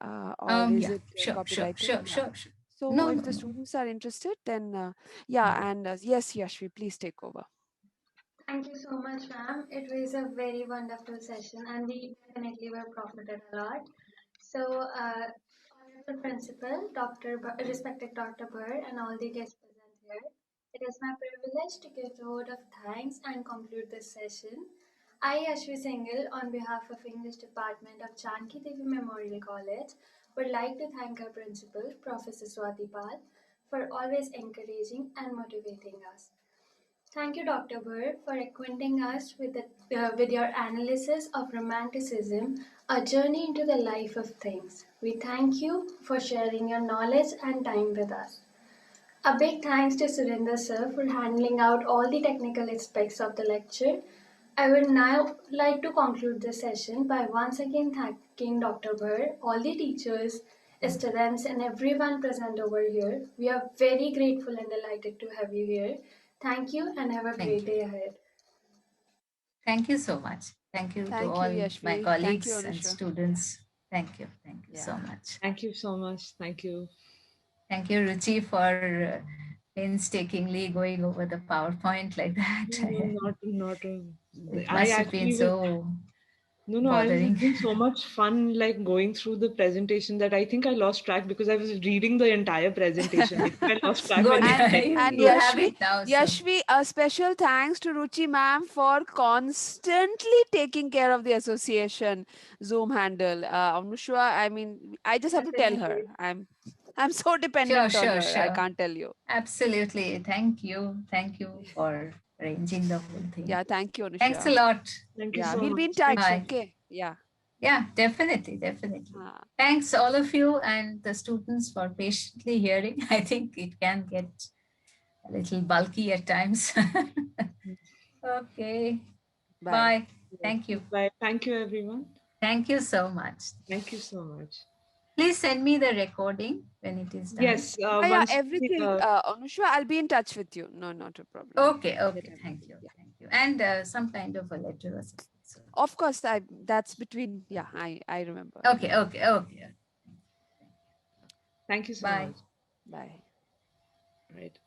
or is Yeah, it sure, sure, copyrighted? sure, Yeah. sure, sure. So No, if no, the no. students are interested, then yeah, and yes, Yashvi, please take over. Thank you so much, ma'am. It was a very wonderful session, and we definitely were profited a lot. So, honorable principal, respected Dr. Burr, and all the guests present here, it is my privilege to give a word of thanks and conclude this session. I, Ashwi Singhal, on behalf of English Department of Janki Devi Memorial College, would like to thank our principal, Professor Swati Pal, for always encouraging and motivating us. Thank you, Dr. Burr, for acquainting us with your analysis of Romanticism, a journey into the life of things. We thank you for sharing your knowledge and time with us. A big thanks to Surinder sir for handling out all the technical aspects of the lecture. I would now like to conclude this session by once again thanking Dr. Burr, all the teachers, students, and everyone present over here. We are very grateful and delighted to have you here. Thank you and have a Thank great you. day ahead. Thank you so much. Thank you to Thank you, all my Yashvi. Thank you, colleagues and Anushua. students. Thank you. Thank you so Yeah. much. Thank you so much. Thank you. Thank you, Ruchi, for painstakingly going over the PowerPoint like that. No, no, not. It I must have been actually was. so No, I was bothering. having so much fun like going through the presentation that I think I lost track because I was reading the entire presentation. I think I lost track when Good. you And said and You have Yashvi, it now. So, Yashvi, a special thanks to Ruchi ma'am for constantly taking care of the association Zoom handle. Anushua, I mean, I just have to tell her. Definitely. I'm so sure, dependent on sure, her. I sure. can't tell you. Absolutely. Thank you. Thank you for arranging the whole thing. Yeah, thank you, Thanks a Anushua. lot. thank you Yeah, so we'll be in much. Thank touch. you. Bye. Okay. Yeah. Yeah, definitely, definitely. Uh, Thanks all of you and the students for patiently hearing. I think it can get a little bulky at times. Okay. bye. Bye. Thank you. Bye. Thank you, everyone. Thank you so much. Thank you so much. Please send me the recording when it is done. Yes, Yeah, yeah, once we, everything. Anushwa, I'll be in touch with you. No, not a problem. Okay, I'll get okay. Thank everything. you. Yeah. Thank you. And some kind of a letter or something. So, Of course, that's between. Yeah, I remember. okay, okay, okay. thank you so Bye. much. Bye. Right.